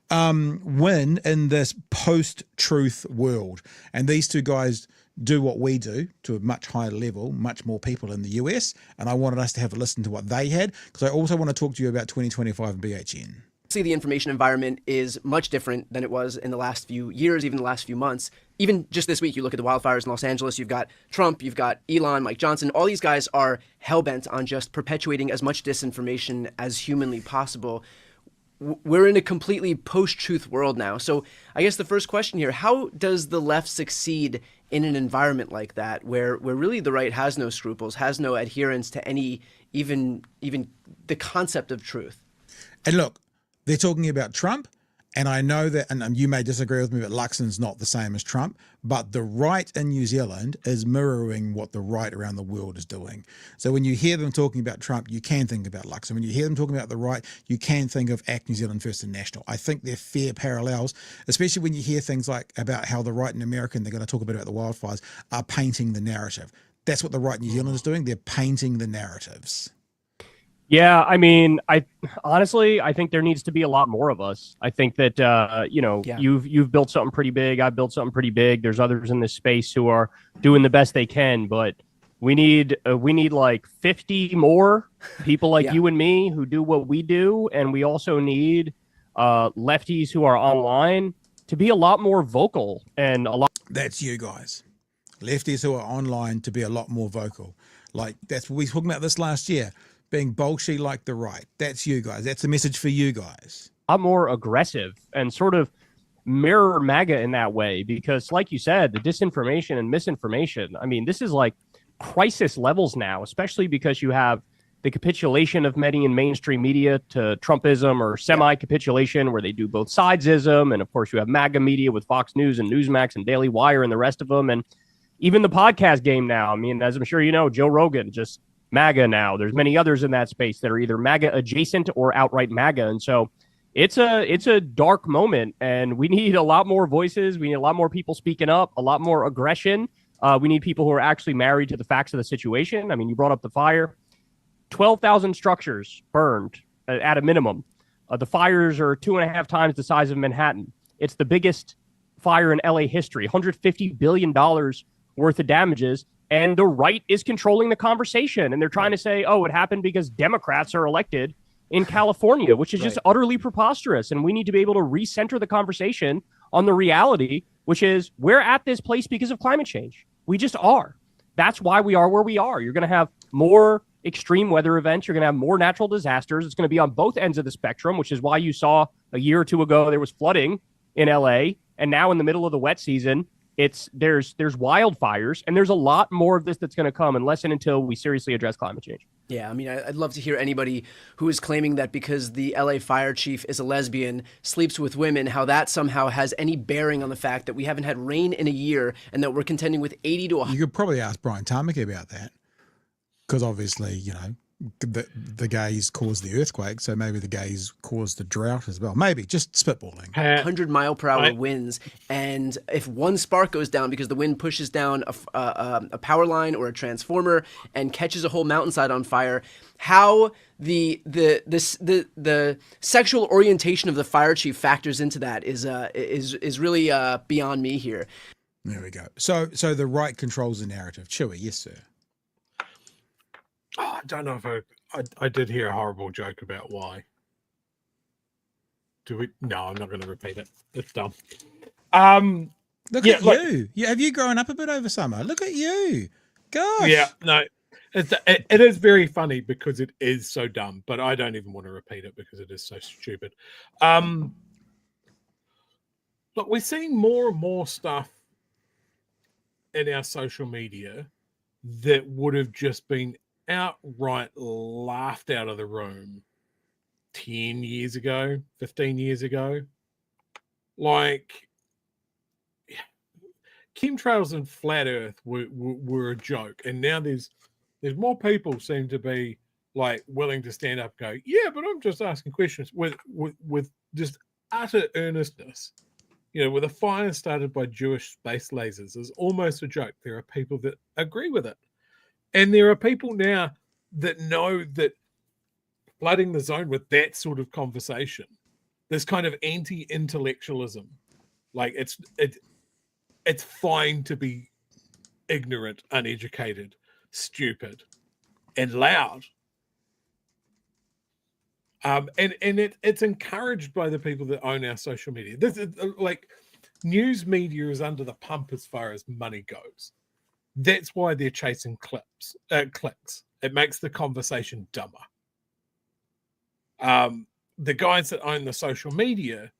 win in this post-truth world. And these two guys do what we do to a much higher level, much more people in the US. And I wanted us to have a listen to what they had, because I also want to talk to you about 2025 and BHN. The information environment is much different than it was in the last few years, even the last few months. Even just this week, you look at the wildfires in Los Angeles, you've got Trump, you've got Elon, Mike Johnson. All these guys are hell-bent on just perpetuating as much disinformation as humanly possible. We're in a completely post-truth world now. So I guess the first question here, how does the left succeed in an environment like that, where really the right has no scruples, has no adherence to any, even the concept of truth? And look, they're talking about Trump, and I know that, and you may disagree with me, but Luxon's not the same as Trump, but the right in New Zealand is mirroring what the right around the world is doing. So when you hear them talking about Trump, you can think about Luxon. When you hear them talking about the right, you can think of ACT New Zealand First and National. I think they're fair parallels, especially when you hear things like about how the right in America, and they're going to talk a bit about the wildfires, are painting the narrative. That's what the right in New Zealand is doing. They're painting the narratives. Yeah, I mean, I think there needs to be a lot more of us. I think that you've built something pretty big. I've built something pretty big. There's others in this space who are doing the best they can, but we need like 50 more people like you and me who do what we do, and we also need lefties who are online to be a lot more vocal and a lot. That's you guys, lefties who are online, to be a lot more vocal. Like that's what we were talking about this last year. Being bolshy like the right. That's you guys. That's a message for you guys. A lot more aggressive and sort of mirror MAGA in that way, because like you said, the disinformation and misinformation, I mean, this is like crisis levels now, especially because you have the capitulation of many in mainstream media to Trumpism, or semi-capitulation where they do both sidesism. And of course you have MAGA media with Fox News and Newsmax and Daily Wire and the rest of them. And even the podcast game now, I mean, as I'm sure you know, Joe Rogan just MAGA now. There's many others in that space that are either MAGA adjacent or outright MAGA. And so it's a dark moment, and we need a lot more voices. We need a lot more people speaking up, a lot more aggression. We need people who are actually married to the facts of the situation. I mean, you brought up the fire. 12,000 structures burned at a minimum. The fires are 2.5 times the size of Manhattan. It's the biggest fire in LA history, $150 billion worth of damages. And the right is controlling the conversation. And they're trying to say, oh, it happened because Democrats are elected in California, which is just utterly preposterous. And we need to be able to recenter the conversation on the reality, which is we're at this place because of climate change. We just are. That's why we are where we are. You're going to have more extreme weather events. You're going to have more natural disasters. It's going to be on both ends of the spectrum, which is why you saw a year or two ago there was flooding in LA. And now in the middle of the wet season, there's wildfires, and there's a lot more of this that's going to come unless and until we seriously address climate change. Yeah, I mean, I'd love to hear anybody who is claiming that because the LA fire chief is a lesbian, sleeps with women, how that somehow has any bearing on the fact that we haven't had rain in a year and that we're contending with 80 to 100. You could probably ask Brian Tamaki about that, because obviously, you know, the gays caused the earthquake, so maybe the gays caused the drought as well. Maybe, just spitballing. 100-mile-per-hour winds, and if one spark goes down because the wind pushes down a power line or a transformer and catches a whole mountainside on fire, how the sexual orientation of the fire chief factors into that is really beyond me here. There we go. So the right controls the narrative. Chewie, yes, sir. Oh, I don't know if I did hear a horrible joke about why. Do we? No, I'm not going to repeat it. It's dumb. Look at you. Have you grown up a bit over summer? Look at you. Gosh. Yeah, no, it is very funny because it is so dumb, but I don't even want to repeat it because it is so stupid. Look, we're seeing more and more stuff in our social media that would have just been outright laughed out of the room 10 years ago, 15 years ago. Like, chemtrails and flat Earth were a joke, and now there's more people seem to be like willing to stand up and go, yeah, but I'm just asking questions with just utter earnestness. You know, with a fire started by Jewish space lasers is almost a joke. There are people that agree with it, and there are people now that know that flooding the zone with that sort of conversation, this kind of anti-intellectualism, like it's fine to be ignorant, uneducated, stupid, and loud. And it's encouraged by the people that own our social media. This is like, news media is under the pump as far as money goes. That's why they're chasing clicks. It makes the conversation dumber. The guys that own the social media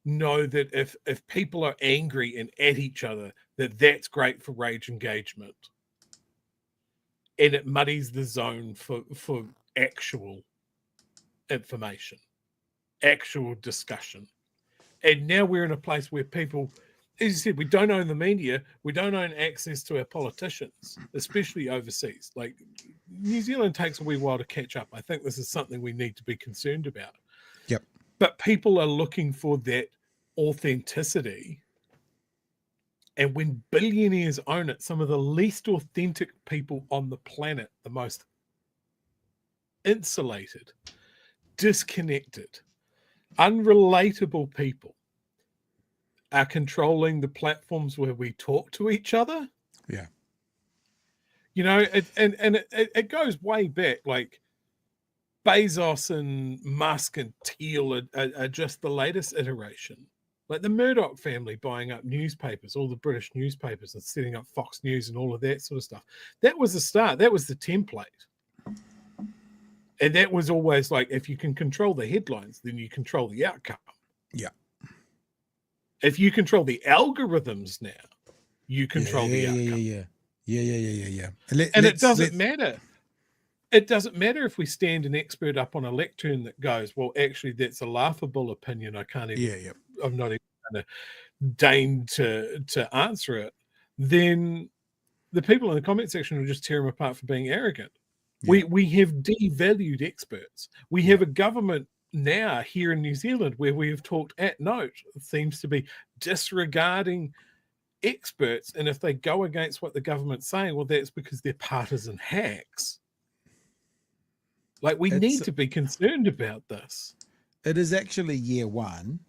know that if people are angry and at each other, that's great for rage engagement, and it muddies the zone for actual information, actual discussion. And now we're in a place where people, as you said, we don't own the media, we don't own access to our politicians, especially overseas. Like, New Zealand takes a wee while to catch up. I think this is something we need to be concerned about. Yep. But people are looking for that authenticity. And when billionaires own it, some of the least authentic people on the planet, the most insulated, disconnected, unrelatable people are controlling the platforms where we talk to each other. Yeah. You know, it goes way back. Like, Bezos and Musk and Thiel are just the latest iteration. Like the Murdoch family buying up newspapers, all the British newspapers, and setting up Fox News and all of that sort of stuff. That was the start. That was the template. And that was always like, if you can control the headlines, then you control the outcome. Yeah. If you control the algorithms now, you control the outcome. Yeah. And it doesn't matter. It doesn't matter if we stand an expert up on a lectern that goes, well, actually, that's a laughable opinion. I can't even, I'm not even going to deign to answer it. Then the people in the comment section will just tear them apart for being arrogant. Yeah. We have devalued experts. We have a government now here in New Zealand where we have talked at note, it seems to be disregarding experts. And if they go against what the government's saying, well, that's because they're partisan hacks. Like, we need to be concerned about this. It is actually year one.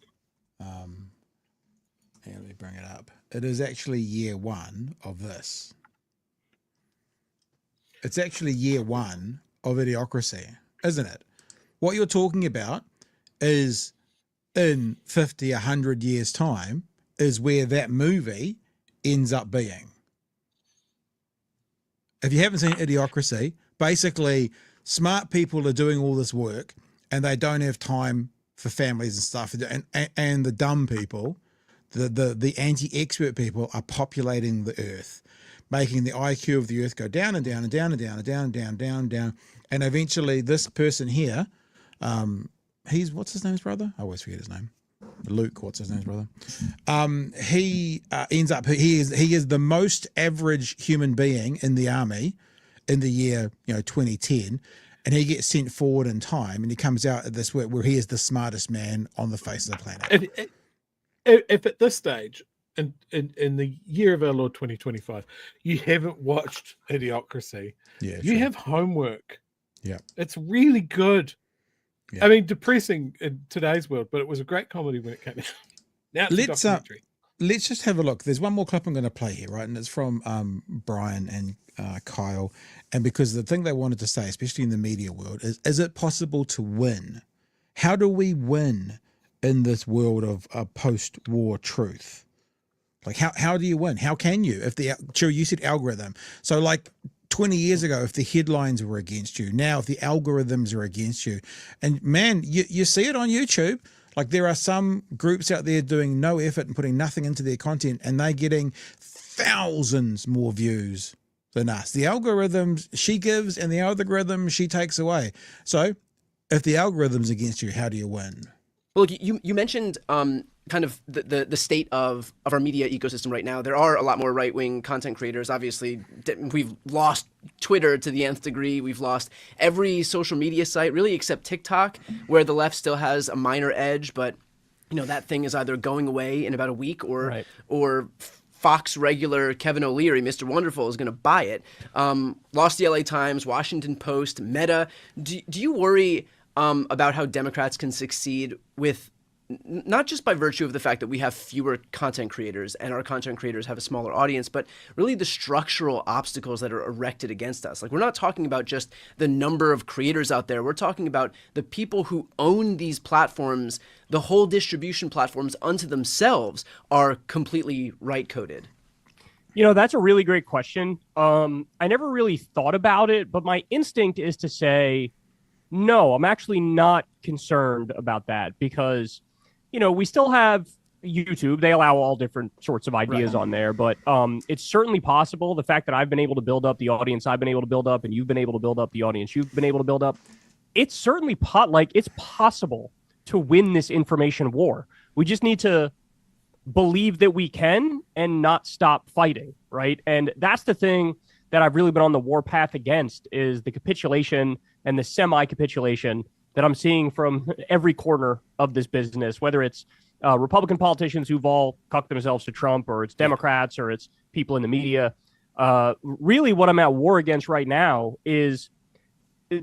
Let me bring it up. It is actually year one of this. It's actually year one of Idiocracy, isn't it? What you're talking about is in 50, 100 years' time is where that movie ends up being. If you haven't seen Idiocracy, basically smart people are doing all this work and they don't have time for families and stuff. And the dumb people, the anti-expert people are populating the earth, making the IQ of the earth go down and down and down and down and down and down and down and down. And eventually this person here, what's his name's brother? I always forget his name. Luke, what's his name's brother? He ends up, he is the most average human being in the army in the year 2010, and he gets sent forward in time, and he comes out at this where he is the smartest man on the face of the planet. If at this stage, in the year of our Lord 2025, you haven't watched Idiocracy, you have homework. Yeah, it's really good. Yeah. I mean, depressing in today's world, but it was a great comedy when it came out. Now it's a documentary. Let's just have a look. There's one more clip I'm going to play here, right? And it's from Brian and Kyle. And because the thing they wanted to say, especially in the media world, is it possible to win? How do we win in this world of post-war truth? Like, how do you win? How can you? Chewie, you said algorithm. So like 20 years ago, if the headlines were against you, now if the algorithms are against you, and man, you see it on YouTube. Like, there are some groups out there doing no effort and putting nothing into their content, and they're getting thousands more views than us. The algorithms she gives and the algorithm she takes away. So if the algorithm's against you, how do you win? Well, look, you mentioned kind of the state of our media ecosystem right now. There are a lot more right-wing content creators. Obviously, we've lost Twitter to the nth degree. We've lost every social media site, really, except TikTok, where the left still has a minor edge. But that thing is either going away in about a week, or Fox regular Kevin O'Leary, Mr. Wonderful, is going to buy it. Lost the LA Times, Washington Post, Meta. Do you worry about how Democrats can succeed with, not just by virtue of the fact that we have fewer content creators and our content creators have a smaller audience, but really the structural obstacles that are erected against us? Like, we're not talking about just the number of creators out there. We're talking about the people who own these platforms. The whole distribution platforms unto themselves are completely right-coded. That's a really great question. I never really thought about it, but my instinct is to say, no, I'm actually not concerned about that because, we still have YouTube. They allow all different sorts of ideas on there, but it's certainly possible. The fact that I've been able to build up the audience I've been able to build up, and you've been able to build up the audience you've been able to build up, it's certainly it's possible to win this information war. We just need to believe that we can and not stop fighting, right? And that's the thing that I've really been on the war path against, is the capitulation and the semi-capitulation that I'm seeing from every corner of this business, whether it's Republican politicians who've all cucked themselves to Trump, or it's Democrats, or it's people in the media. Really what I'm at war against right now is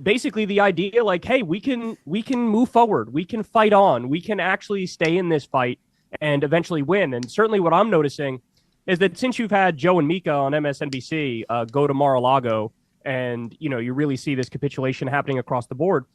basically the idea, like, hey, we can move forward, we can fight on, we can actually stay in this fight and eventually win. And certainly what I'm noticing is that since you've had Joe and Mika on MSNBC go to Mar-a-Lago, and you really see this capitulation happening across the board,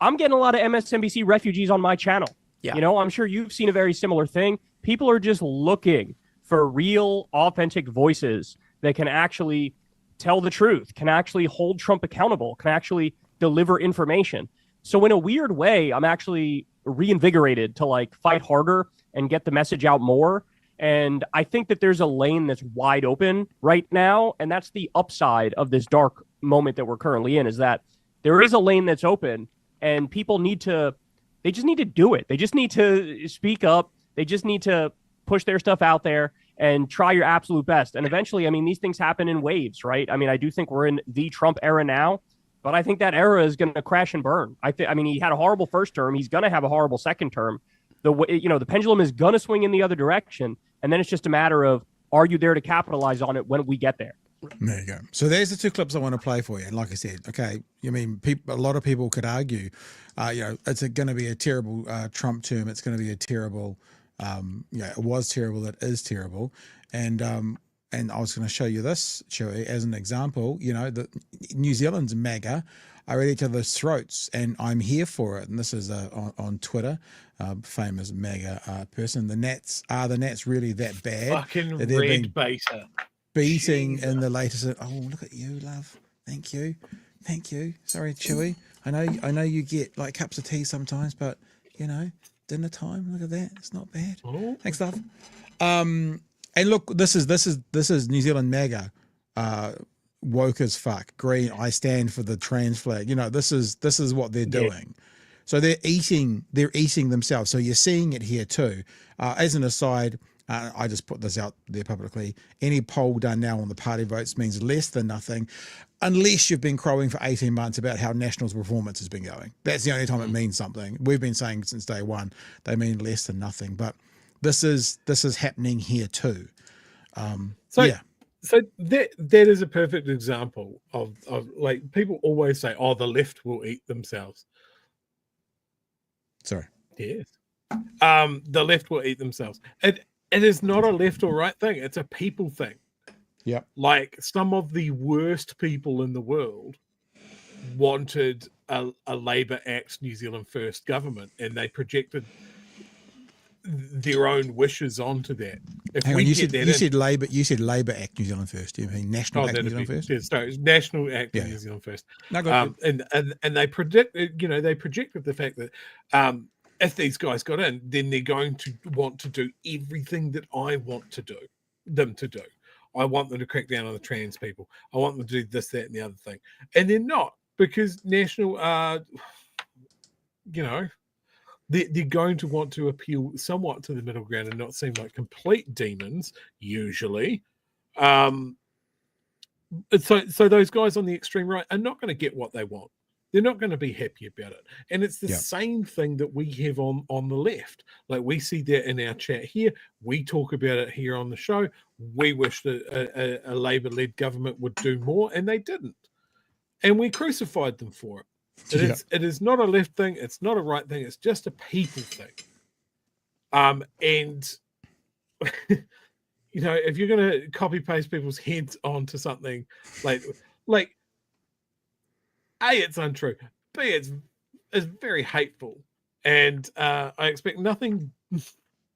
I'm getting a lot of MSNBC refugees on my channel. Yeah. I'm sure you've seen a very similar thing. People are just looking for real, authentic voices that can actually tell the truth, can actually hold Trump accountable, can actually deliver information. So in a weird way, I'm actually reinvigorated to fight harder and get the message out more. And I think that there's a lane that's wide open right now. And that's the upside of this dark moment that we're currently in, is that there is a lane that's open, and people they just need to do it. They just need to speak up. They just need to push their stuff out there and try your absolute best. And eventually, these things happen in waves, right? I do think we're in the Trump era now, but I think that era is going to crash and burn. He had a horrible first term. He's going to have a horrible second term. The pendulum is going to swing in the other direction. And then it's just a matter of, are you there to capitalize on it when we get there? There you go. So there's the two clips I want to play for you. And like I said, okay, a lot of people could argue, it's going to be a terrible Trump term. It's going to be a terrible, it was terrible. It is terrible. And I was going to show you this, Chewie, as an example. The New Zealand's MAGA are at each other's throats, and I'm here for it. And this is on Twitter, famous MAGA person. The Nats really that bad? Fucking red baiter. Beating in the latest. Oh, look at you, love. Thank you. Sorry, Chewie. I know you get cups of tea sometimes, but dinner time. Look at that. It's not bad. Oh. Thanks, love. And look, this is New Zealand MAGA. Woke as fuck. Green. I stand for the trans flag. This is what they're doing. So they're eating themselves. So you're seeing it here too. As an aside, I just put this out there publicly. Any poll done now on the party votes means less than nothing, unless you've been crowing for 18 months about how National's performance has been going. That's the only time it means something. We've been saying since day one, they mean less than nothing. But this is happening here too. So that is a perfect example of people always say, oh, the left will eat themselves. Sorry. Yes. The left will eat themselves. It is not a left or right thing. It's a people thing. Yep. Some of the worst people in the world wanted a Labour Act New Zealand First government, and they projected their own wishes onto that. Hang on, you said Labour Act New Zealand First. Do you mean National Act New Zealand First? Yeah, sorry, National Act New Zealand First. No, and they projected the fact that if these guys got in, then they're going to want to do everything that I want them to do. I want them to crack down on the trans people. I want them to do this, that, and the other thing. And they're not, because national, they're going to want to appeal somewhat to the middle ground and not seem like complete demons, usually. So those guys on the extreme right are not going to get what they want. They're not going to be happy about it. And it's the same thing that we have on the left. Like, we see that in our chat here. We talk about it here on the show. We wish that a Labour-led government would do more, and they didn't. And we crucified them for it. It is not a left thing. It's not a right thing. It's just a people thing. And, if you're going to copy-paste people's heads onto something like A, it's untrue. B, it's very hateful. And I expect nothing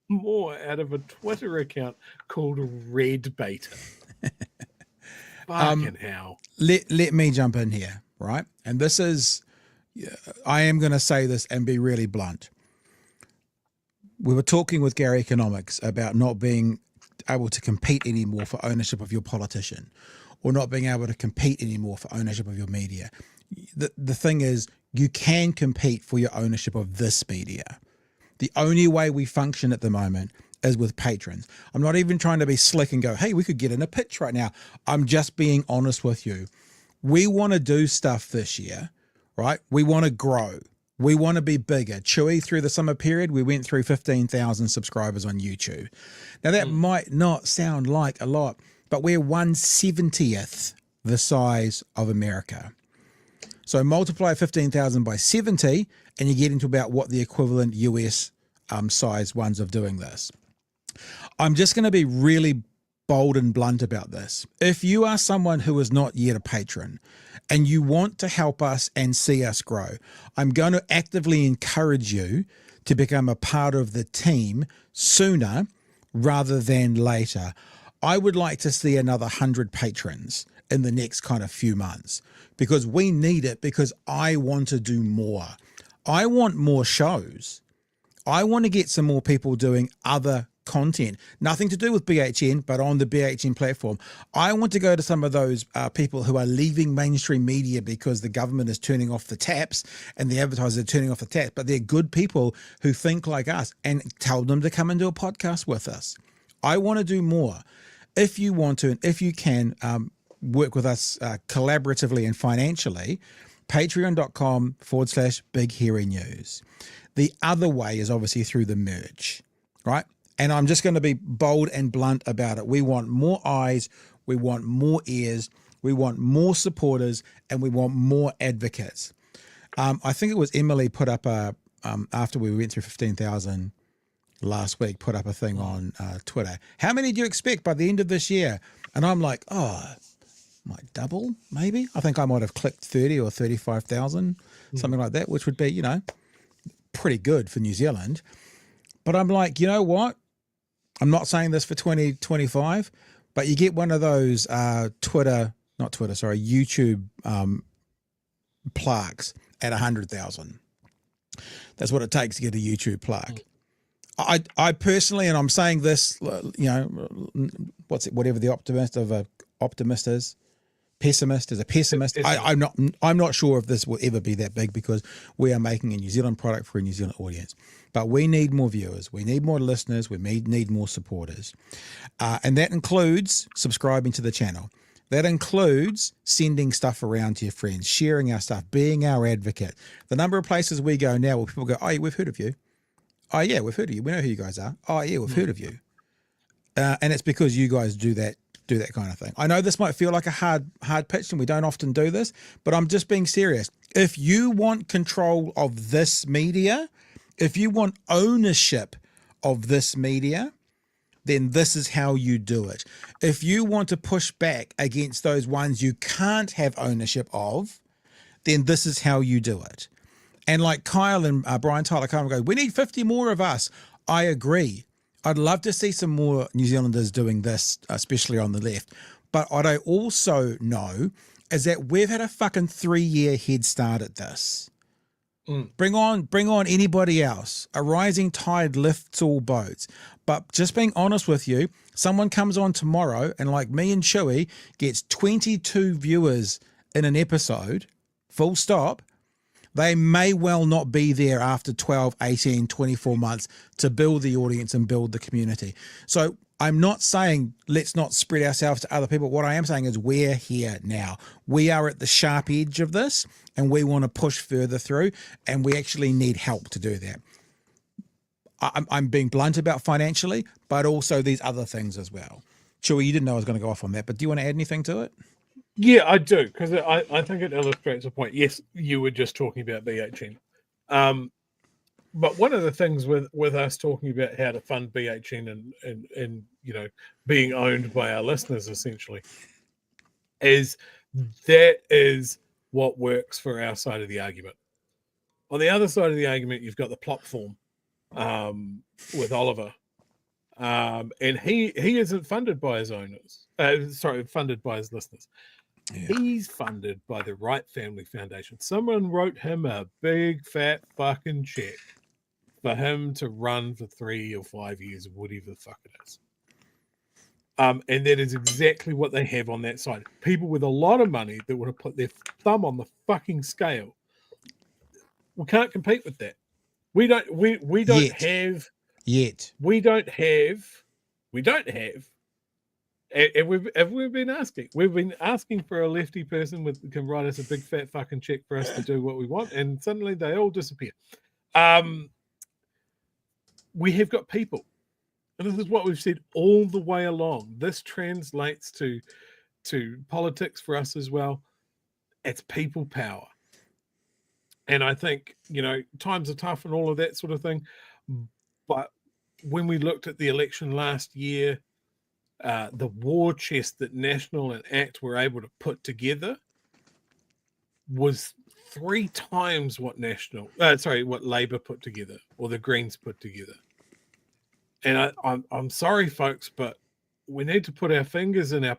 more out of a Twitter account called Red Beta. Fucking hell. Let me jump in here, right? And this is, I am going to say this and be really blunt. We were talking with Gary Economics about not being able to compete anymore for ownership of your politician, or not being able to compete anymore for ownership of your media. The thing is, you can compete for your ownership of this media. The only way we function at the moment is with patrons. I'm not even trying to be slick and go, hey, we could get in a pitch right now. I'm just being honest with you. We want to do stuff this year, right? We want to grow. We want to be bigger. Chewie, through the summer period, we went through 15,000 subscribers on YouTube. Now, that might not sound like a lot, but we're 1/70th the size of America. So multiply 15,000 by 70, and you get into about what the equivalent US size ones of doing this. I'm just going to be really bold and blunt about this. If you are someone who is not yet a patron and you want to help us and see us grow, I'm going to actively encourage you to become a part of the team sooner rather than later. I would like to see another 100 patrons in the next kind of few months, because we need it, because I want to do more. I want more shows. I want to get some more people doing other content, nothing to do with BHN, but on the BHN platform. I want to go to some of those people who are leaving mainstream media because the government is turning off the taps and the advertisers are turning off the taps, but they're good people who think like us, and tell them to come and do a podcast with us. I want to do more. If you want to, and if you can, work with us collaboratively and financially, patreon.com/Big Hairy News. The other way is obviously through the merch, right? And I'm just going to be bold and blunt about it. We want more eyes, we want more ears, we want more supporters, and we want more advocates. I think it was Emily put up after we went through 15,000 last week, put up a thing on Twitter. How many do you expect by the end of this year? And I'm like, might double, maybe. I think I might have clicked 30 or 35,000, something like that, which would be, pretty good for New Zealand. But I'm like, you know what? I'm not saying this for 2025, but you get one of those YouTube plaques at 100,000. That's what it takes to get a YouTube plaque. I personally, and I'm saying this, whatever the optimist is. Pessimist is a pessimist. I'm not sure if this will ever be that big, because we are making a New Zealand product for a New Zealand audience. But we need more viewers, we need more listeners, we need more supporters, and that includes subscribing to the channel. That includes sending stuff around to your friends, sharing our stuff, being our advocate. The number of places we go now where people go, "Oh yeah, we've heard of you. Oh yeah, we've heard of you. We know who you guys are. Oh yeah, we've heard of you," and it's because you guys do that kind of thing. I know this might feel like a hard pitch, and we don't often do this, but I'm just being serious. If you want control of this media, if you want ownership of this media, then this is how you do it. If you want to push back against those ones you can't have ownership of, then this is how you do it. And like Kyle and Brian Tyler come and go, we need 50 more of us. I agree. I'd love to see some more New Zealanders doing this, especially on the left. But what I also know is that we've had a fucking 3-year head start at this. Bring on anybody else. A rising tide lifts all boats. But just being honest with you, someone comes on tomorrow and like me and Chewie gets 22 viewers in an episode, full stop. They may well not be there after 12, 18, 24 months to build the audience and build the community. So I'm not saying let's not spread ourselves to other people. What I am saying is we're here now. We are at the sharp edge of this and we want to push further through, and we actually need help to do that. I'm being blunt about financially, but also these other things as well. Chewie, you didn't know I was going to go off on that, but do you want to add anything to it? Yeah, I do, because I think it illustrates a point. Yes, you were just talking about BHN. But one of the things with us talking about how to fund BHN and you know, being owned by our listeners essentially is what works for our side of the argument. On the other side of the argument, you've got the platform with Oliver. And he isn't funded by his owners. Funded by his listeners. Yeah. He's funded by the Wright Family Foundation. Someone wrote him a big fat fucking check for him to run for 3 or 5 years, whatever the fuck it is. And that is exactly what they have on that side. People with a lot of money that would have put their thumb on the fucking scale. We can't compete with that. We don't have. And we've been asking. We've been asking for a lefty person with can write us a big fat fucking check for us to do what we want, and suddenly they all disappear. We have got people. And this is what we've said all the way along. This translates to politics for us as well. It's people power. And I think, you know, times are tough and all of that sort of thing. But when we looked at the election last year, the war chest that National and ACT were able to put together was 3 times what what Labour put together or the Greens put together. And I'm sorry, folks, but we need to put our fingers in our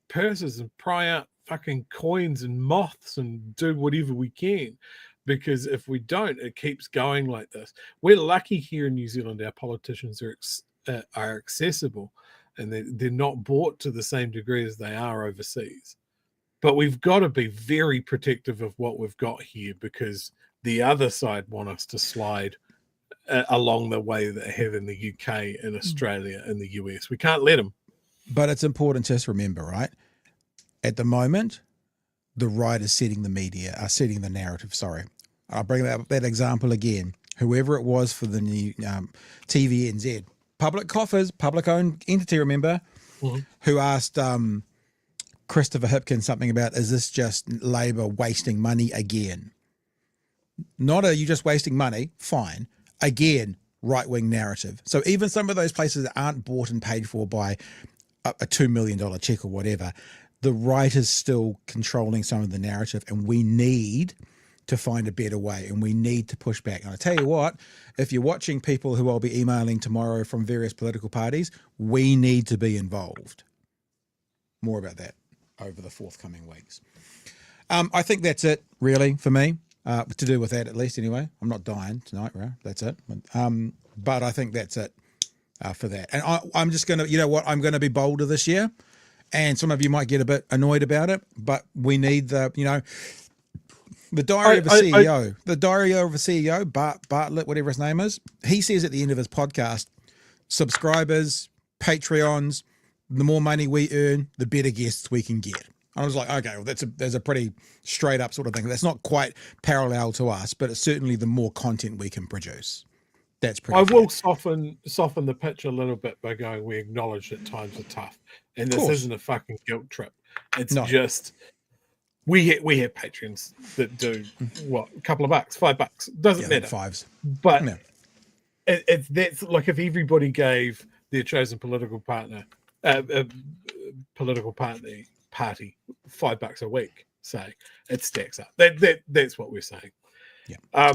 purses and pry out fucking coins and moths and do whatever we can, because if we don't, it keeps going like this. We're lucky here in New Zealand; our politicians are accessible, and they're not bought to the same degree as they are overseas. But we've got to be very protective of what we've got here, because the other side want us to slide along the way that they have in the UK, in Australia, and the US. We can't let them. But it's important to just remember, right? At the moment, the right is setting the narrative. Sorry. I'll bring that example again. Whoever it was for the new TVNZ, public coffers, public-owned entity, remember, who asked Christopher Hipkins something about, is this just Labour wasting money again? Not are you just wasting money? Fine. Again, right-wing narrative. So even some of those places that aren't bought and paid for by a $2 million check or whatever, the right is still controlling some of the narrative, and we need to find a better way, and we need to push back. And I tell you what, if you're watching people who I'll be emailing tomorrow from various political parties, we need to be involved. More about that over the forthcoming weeks. I think that's it, really, for me. To do with that, at least, anyway. I'm not dying tonight, right? That's it. But I think that's it for that. And I'm just going to, you know what, I'm going to be bolder this year. And some of you might get a bit annoyed about it, but we need the diary of a CEO. The diary of a CEO, Bartlett, whatever his name is, he says at the end of his podcast, subscribers, Patreons, the more money we earn, the better guests we can get. I was like, okay, well, there's a pretty straight up sort of thing. That's not quite parallel to us, but it's certainly the more content we can produce. That's pretty. I will soften the pitch a little bit by going, we acknowledge that times are tough, and this isn't a fucking guilt trip. It's just we have patrons that do what, a couple of bucks, $5 doesn't matter, fives, but that's like if everybody gave their chosen political party $5 a week, say, it stacks up. That's what we're saying. Yeah.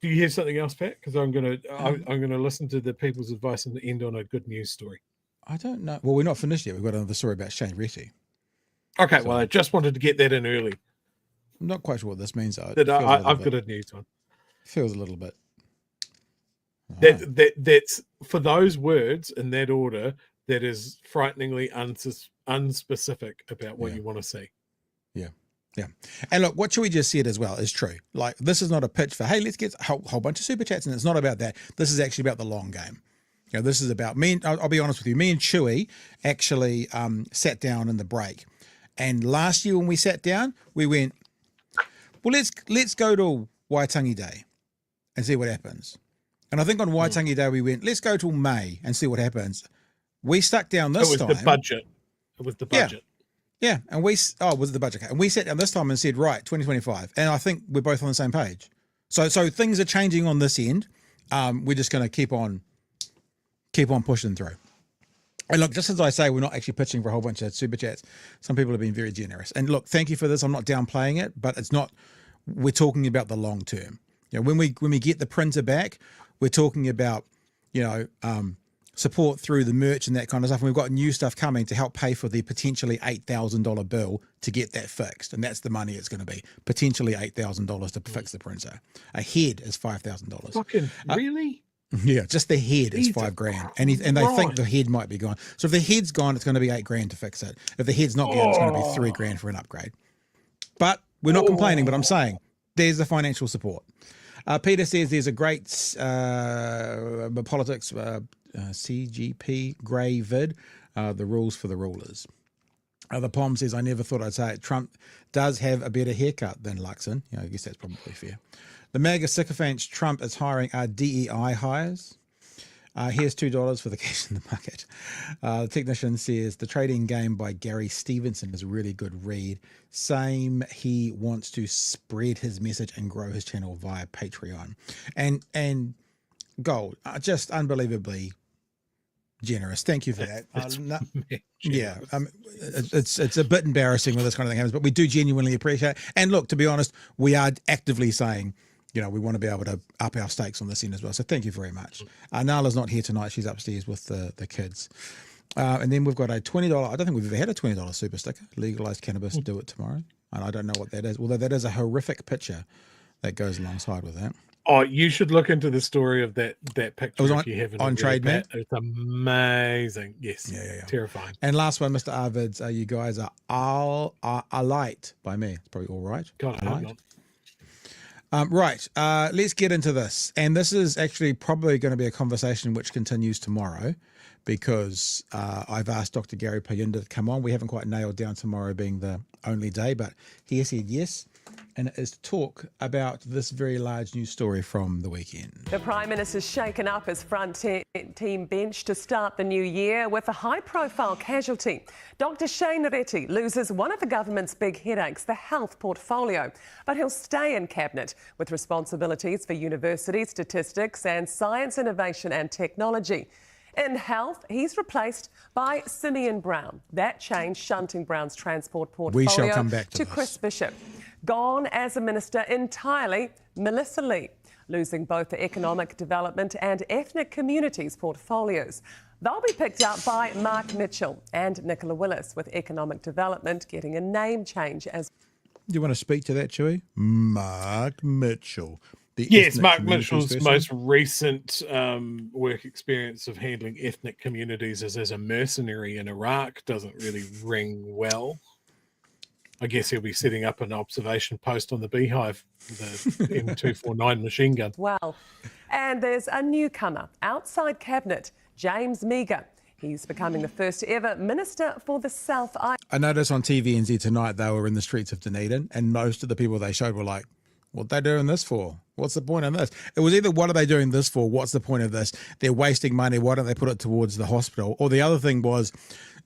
Do you have something else, Pat? Because I'm gonna listen to the people's advice and end on a good news story. I don't know. Well, we're not finished yet. We've got another story about Shane Reti. Okay, well, I just wanted to get that in early I'm not quite sure what this means, though. I've got a news one. Feels a little bit. That's for those words in that order. That is frighteningly unspecific about what you want to see. Yeah. Yeah. And look, what Chewie just said as well is true. Like, this is not a pitch for, hey, let's get a whole bunch of super chats. And it's not about that. This is actually about the long game. You know, this is about me. And I'll be honest with you. Me and Chewie actually sat down in the break. And last year when we sat down, we went, well, let's go to Waitangi Day and see what happens. And I think on Waitangi Day, we went, let's go till May and see what happens. We stuck down this time. It was the budget. It was the budget. Yeah. And was it the budget? And we sat down this time and said, right, 2025. And I think we're both on the same page. So things are changing on this end. We're just going to keep on pushing through. And look, just as I say, we're not actually pitching for a whole bunch of super chats. Some people have been very generous. And look, thank you for this. I'm not downplaying it, but it's not, we're talking about the long term. You know, when we get the printer back, we're talking about, support through the merch and that kind of stuff. And we've got new stuff coming to help pay for the potentially $8,000 bill to get that fixed. And that's the money it's going to be. Potentially $8,000 to fix the printer. A head is $5,000. Fucking really? Yeah, just the head is $5,000. And they think the head might be gone. So if the head's gone, it's going to be $8,000 to fix it. If the head's not gone, it's going to be $3,000 for an upgrade. But we're not complaining, but I'm saying there's the financial support. Peter says there's a great politics CGP grey vid, the rules for the rulers. The Pom says, I never thought I'd say it. Trump does have a better haircut than Luxon. I guess that's probably fair. The MAGA sycophants, Trump is hiring our DEI hires. Here's $2 for the cash in the market. The technician says the trading game by Gary Stevenson is a really good read. Same, he wants to spread his message and grow his channel via Patreon. And Gold, just unbelievably generous. Thank you for that. It's a bit embarrassing when this kind of thing happens, but we do genuinely appreciate it. And look, to be honest, we are actively saying, we want to be able to up our stakes on this end as well. So thank you very much. Nala's not here tonight. She's upstairs with the kids. And then we've got a $20. I don't think we've ever had a $20 super sticker. Legalized cannabis, do it tomorrow. And I don't know what that is. Although that is a horrific picture that goes alongside with that. Oh, you should look into the story of that picture if you haven't. On Trade Mate. It's amazing. Yes. Yeah. Terrifying. And last one, Mr. Arvids, you guys are all light by me. It's probably all right. God, I hope not. Right. Let's get into this. And this is actually probably going to be a conversation which continues tomorrow because I've asked Dr. Gary Payunda to come on. We haven't quite nailed down tomorrow being the only day, but he said yes. And it is to talk about this very large news story from the weekend. The Prime Minister's shaken up his front team bench to start the new year with a high-profile casualty. Dr. Shane Reti loses one of the government's big headaches, the health portfolio. But he'll stay in Cabinet with responsibilities for university, statistics and science, innovation and technology. In health, he's replaced by Simeon Brown. That changed shunting Brown's transport portfolio we shall come back to Chris Bishop. Gone as a minister entirely, Melissa Lee, losing both the economic development and ethnic communities portfolios. They'll be picked up by Mark Mitchell and Nicola Willis, with economic development getting a name change as... Do you want to speak to that, Chewie? Mark Mitchell. Yes, Mark Mitchell's most recent work experience of handling ethnic communities as a mercenary in Iraq doesn't really ring well. I guess he'll be setting up an observation post on the Beehive, the M249 machine gun. Well, and there's a newcomer outside Cabinet, James Meagher. He's becoming the first ever minister for the South Island. I noticed on TVNZ tonight they were in the streets of Dunedin, and most of the people they showed were like, what are they doing this for? What's the point of this? It was either what are they doing this for? What's the point of this? They're wasting money. Why don't they put it towards the hospital? Or the other thing was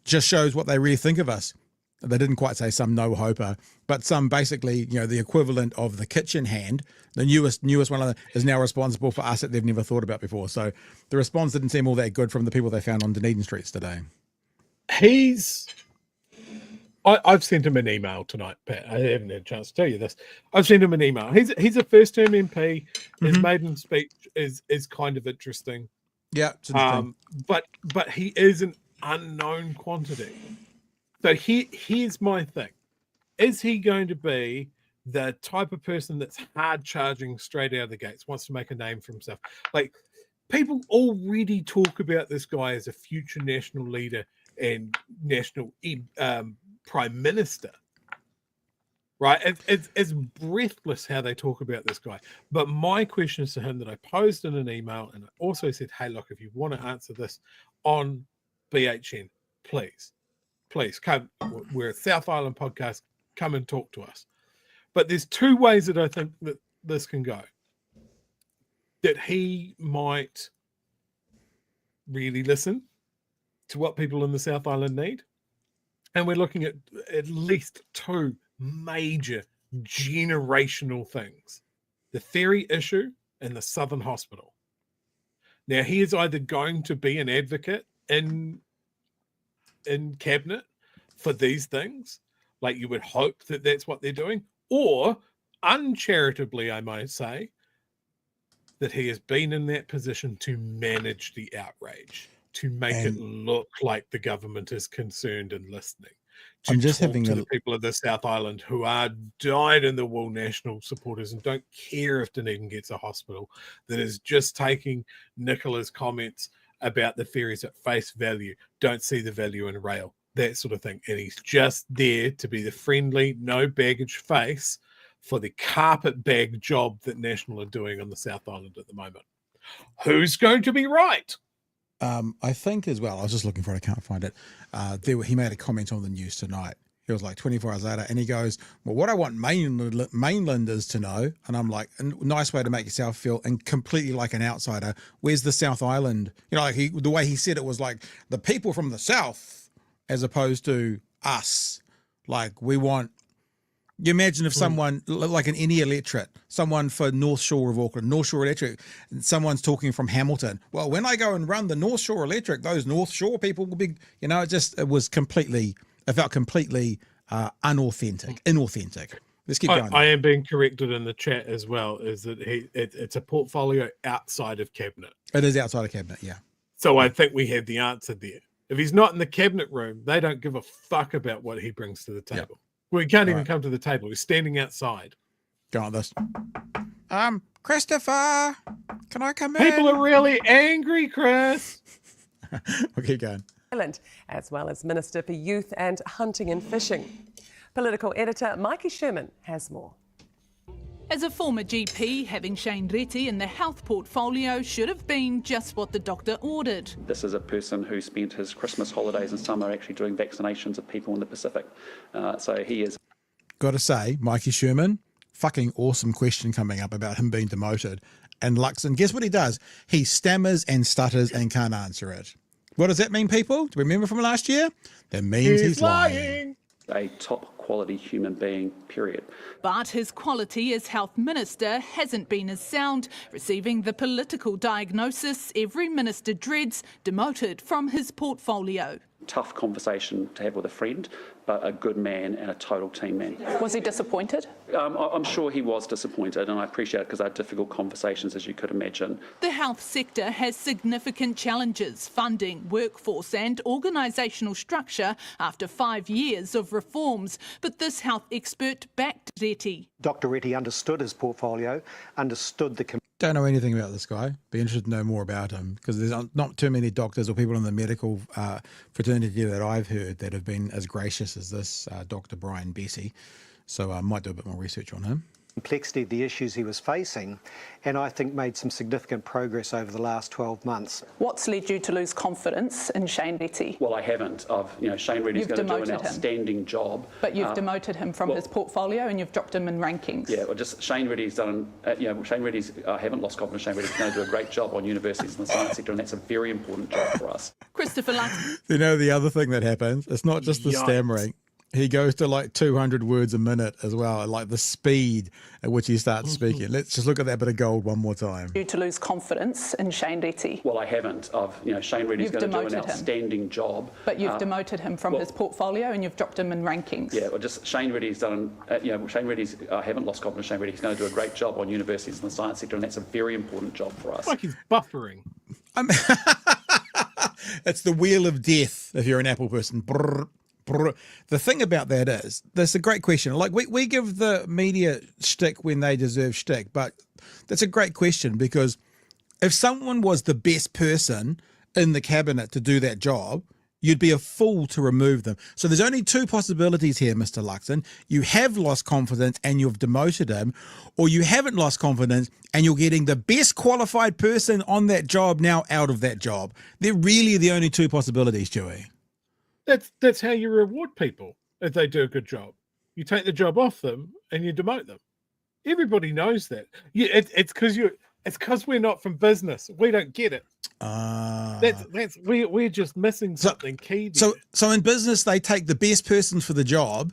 just shows what they really think of us. They didn't quite say some no-hoper, but some basically, the equivalent of the kitchen hand, the newest one of them, is now responsible for us that they've never thought about before. So the response didn't seem all that good from the people they found on Dunedin streets today. I've sent him an email tonight, Pat. I haven't had a chance to tell you this. I've sent him an email. He's a first-term MP. His maiden speech is kind of interesting. Yeah, it's interesting. But he is an unknown quantity. So here's my thing. Is he going to be the type of person that's hard charging straight out of the gates, wants to make a name for himself. Like, people already talk about this guy as a future national leader and national prime minister, right? It's breathless how they talk about this guy. But my question is to him that I posed in an email, and I also said, hey, look, if you want to answer this on BHN, please come. We're a South Island podcast. Come and talk to us. But there's two ways that I think that this can go. That he might really listen to what people in the South Island need. And we're looking at least two major generational things: the ferry issue and the Southern Hospital. Now, he is either going to be an advocate in cabinet for these things, like you would hope that that's what they're doing, or uncharitably, I might say, that he has been in that position to manage the outrage, to make it look like the government is concerned and listening. I'm just having to the people of the South Island who are dyed-in-the-wool national supporters and don't care if Dunedin gets a hospital, that is just taking Nicola's comments about the ferries at face value, don't see the value in rail, that sort of thing. And he's just there to be the friendly, no baggage face for the carpet bag job that National are doing on the South Island at the moment. Who's going to be right? I think as well, I was just looking for it, I can't find it. He made a comment on the news tonight. He was like 24 hours later, and he goes, well, what I want mainlanders to know, and I'm like, a nice way to make yourself feel and completely like an outsider, where's the South Island? You know, like the way he said it was like the people from the South as opposed to us. Like, we want, you imagine if someone, like any electorate, someone for North Shore of Auckland, North Shore Electric, someone's talking from Hamilton. Well, when I go and run the North Shore Electric, those North Shore people will be, you know, it felt completely inauthentic. Let's keep going. I am being corrected in the chat as well, is that it's a portfolio outside of cabinet. It is outside of cabinet, yeah. So I think we have the answer there. If he's not in the cabinet room, they don't give a fuck about what he brings to the table. Yep. Well, he can't even come to the table. He's standing outside. Go on this. Christopher, can I come in? People are really angry, Chris. We'll keep going. As well as Minister for Youth and Hunting and Fishing. Political editor Mikey Sherman has more. As a former GP, having Shane Reti in the health portfolio should have been just what the doctor ordered. This is a person who spent his Christmas holidays and summer actually doing vaccinations of people in the Pacific. So he is. Got to say, Mikey Sherman, fucking awesome question coming up about him being demoted. And Lux, and guess what he does? He stammers and stutters and can't answer it. What does that mean, people? Do you remember from last year? That means he's lying. A top quality human being, period. But his quality as health minister hasn't been as sound, receiving the political diagnosis every minister dreads, demoted from his portfolio. Tough conversation to have with a friend, but a good man and a total team man. Was he disappointed? I'm sure he was disappointed, and I appreciate it because I had difficult conversations, as you could imagine. The health sector has significant challenges: funding, workforce and organisational structure after 5 years of reforms. But this health expert backed Reti. Dr. Reti understood his portfolio, understood the... Don't know anything about this guy. Be interested to know more about him, because there's not too many doctors or people in the medical fraternity that I've heard that have been as gracious as this Dr. Brian Bessie. So I might do a bit more research on him. Complexity of the issues he was facing, and I think made some significant progress over the last 12 months. What's led you to lose confidence in Shane Reti? Well, I haven't. Shane Reti's going to do an outstanding job. But you've demoted him from his portfolio and you've dropped him in rankings. Yeah, well, just Shane Reti's done. Shane Reti's. I haven't lost confidence. Shane Reti's going to do a great job on universities in the science sector, and that's a very important job for us. Christopher Lux. You know, the other thing that happens, it's not just the stammering. He goes to like 200 words a minute as well, like the speed at which he starts speaking. Let's just look at that bit of gold one more time. You to lose confidence in Shane Reti. Well, I haven't. Shane Reti's going to do an outstanding job. But you've demoted him from his portfolio and you've dropped him in rankings. Yeah, well, just Shane Reti's done. Shane Reti's. I haven't lost confidence. Shane Reti's going to do a great job on universities in the science sector, and that's a very important job for us. It's like he's buffering. It's the wheel of death if you're an Apple person. Brrr, The thing about that is, that's a great question. Like we give the media shtick when they deserve shtick, but that's a great question, because if someone was the best person in the cabinet to do that job, you'd be a fool to remove them. So there's only two possibilities here, Mr. Luxon. You have lost confidence and you've demoted him, or you haven't lost confidence and you're getting the best qualified person on that job now out of that job. They're really the only two possibilities, Chewie. That's how you reward people if they do a good job. You take the job off them and you demote them. Everybody knows that. Yeah, it's because we're not from business. We don't get it. We're just missing something key there. So in business, they take the best person for the job,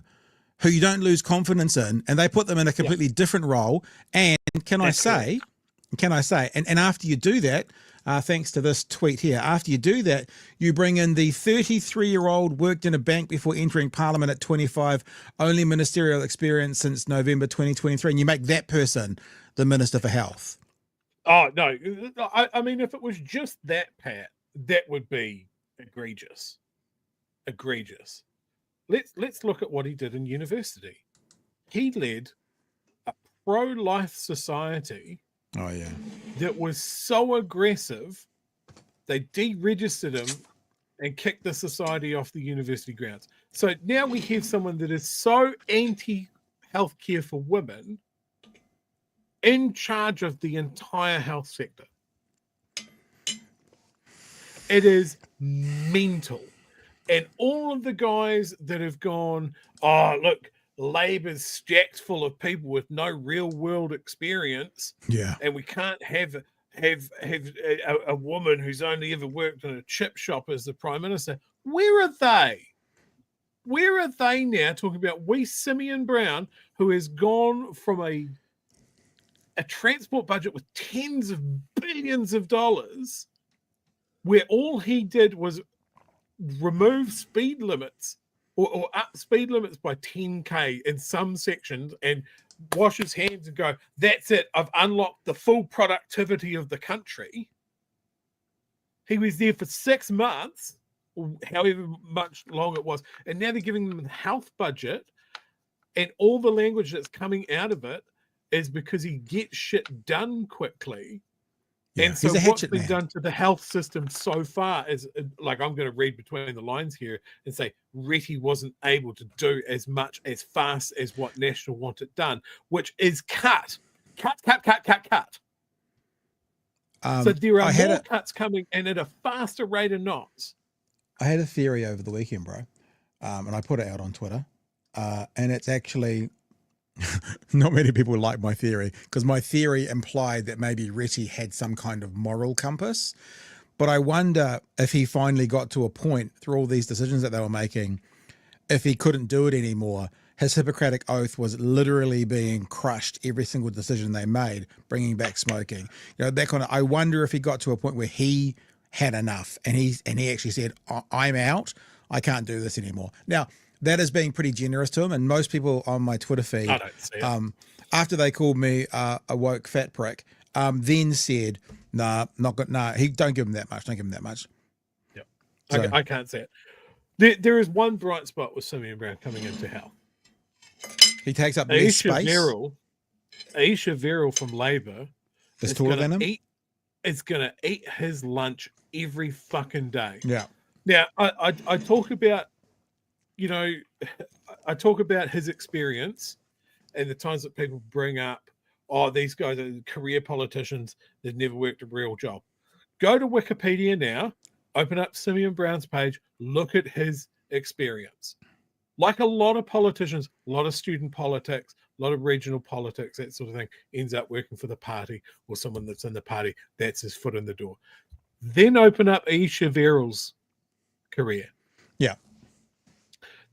who you don't lose confidence in, and they put them in a completely different role. And can I say, and after you do that, thanks to this tweet here, after you do that, you bring in the 33-year-old, worked in a bank before entering Parliament at 25, only ministerial experience since November 2023, and you make that person the Minister for Health. Oh, no. I mean, if it was just that, Pat, that would be egregious. Egregious. Let's look at what he did in university. He led a pro-life society. Oh, yeah. That was so aggressive, they deregistered him and kicked the society off the university grounds. So now we have someone that is so anti-healthcare for women in charge of the entire health sector. It is mental. And all of the guys that have gone, oh, look, Labor's stacked full of people with no real world experience. Yeah. And we can't have a woman who's only ever worked in a chip shop as the Prime Minister. Where are they? Where are they now talking about Simeon Brown, who has gone from a transport budget with tens of billions of dollars, where all he did was remove speed limits or up speed limits by 10k in some sections and wash his hands and go, that's it, I've unlocked the full productivity of the country. He was there for 6 months, or however much long it was, and now they're giving them the health budget, and all the language that's coming out of it is because he gets shit done quickly. Yeah, and so what's been done to the health system so far is, like, I'm going to read between the lines here and say Reti wasn't able to do as much as fast as what National wanted done, which is cut. So there are more cuts coming and at a faster rate of knots. I had a theory over the weekend, bro, and I put it out on Twitter, and it's actually... not many people like my theory, because my theory implied that maybe Reti had some kind of moral compass. But I wonder if he finally got to a point through all these decisions that they were making, if he couldn't do it anymore. His Hippocratic oath was literally being crushed every single decision they made, bringing back smoking. You know, that kind of. I wonder if he got to a point where he had enough, and he actually said, "I'm out. I can't do this anymore." Now, that is being pretty generous to him, and most people on my Twitter feed, after they called me a woke fat prick, then said, "Nah, not good. Nah, don't give him that much. Don't give him that much." Yep, so, I can't say it. There is one bright spot with Simeon Brown coming into health. He takes up less space. Aisha Verrill from Labor is taller than him. Is going to eat his lunch every fucking day. Yeah. Now I talk about. You know, I talk about his experience and the times that people bring up, oh, these guys are career politicians that never worked a real job. Go to Wikipedia now, open up Simeon Brown's page, look at his experience. Like a lot of politicians, a lot of student politics, a lot of regional politics, that sort of thing, ends up working for the party or someone that's in the party. That's his foot in the door. Then open up Aisha Verrill's career. Yeah.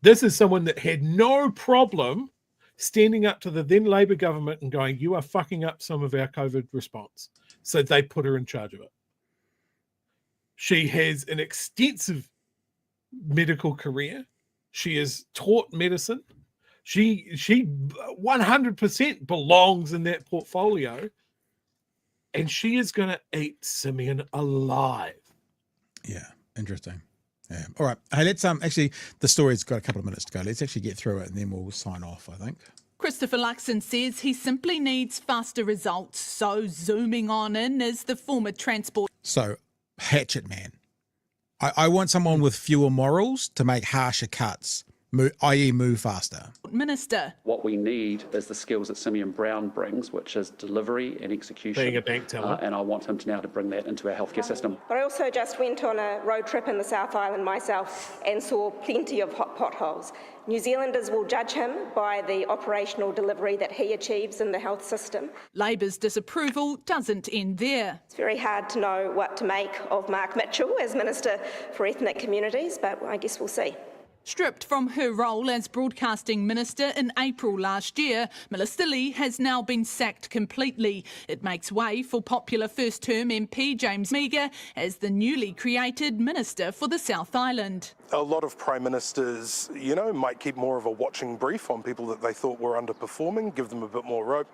This is someone that had no problem standing up to the then Labor government and going, you are fucking up some of our COVID response. So they put her in charge of it. She has an extensive medical career. She has taught medicine. She 100% belongs in that portfolio. And she is going to eat Simeon alive. Yeah, interesting. Yeah. All right. Hey, let's actually, the story's got a couple of minutes to go. Let's actually get through it and then we'll sign off, I think. Christopher Luxon says he simply needs faster results. So zooming on in is the former transport. So, Hatchet Man. I want someone with fewer morals to make harsher cuts, i.e. move faster. Minister. What we need is the skills that Simeon Brown brings, which is delivery and execution. Being a bank teller. And I want him to now to bring that into our healthcare system. But I also just went on a road trip in the South Island myself and saw plenty of hot potholes. New Zealanders will judge him by the operational delivery that he achieves in the health system. Labor's disapproval doesn't end there. It's very hard to know what to make of Mark Mitchell as Minister for Ethnic Communities, but I guess we'll see. Stripped from her role as Broadcasting Minister in April last year, Minister Lee has now been sacked completely. It makes way for popular first-term MP James Meagher as the newly created Minister for the South Island. A lot of Prime Ministers, might keep more of a watching brief on people that they thought were underperforming, give them a bit more rope.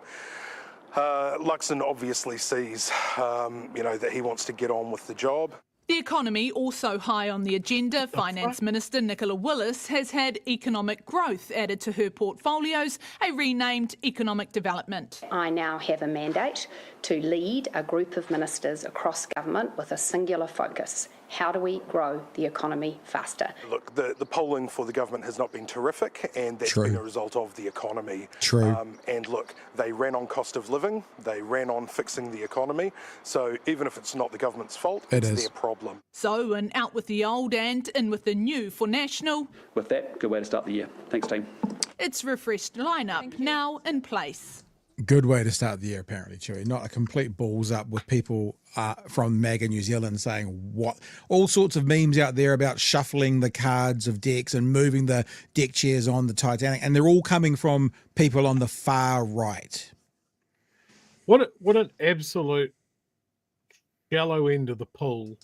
Luxon obviously sees, that he wants to get on with the job. The economy also high on the agenda. Finance Minister Nicola Willis has had economic growth added to her portfolios, a renamed economic development. I now have a mandate to lead a group of ministers across government with a singular focus. How do we grow the economy faster? Look, the polling for the government has not been terrific, and that's been a result of the economy. True. And look, they ran on cost of living, they ran on fixing the economy, so even if it's not the government's fault, it's their problem. So, an out with the old and in with the new for National. With that, good way to start the year. Thanks, team. Its refreshed lineup now in place. Good way to start the year, apparently, Chewie. Not a complete balls up with people from MAGA New Zealand saying all sorts of memes out there about shuffling the cards of decks and moving the deck chairs on the Titanic, and they're all coming from people on the far right. What an absolute shallow end of the pool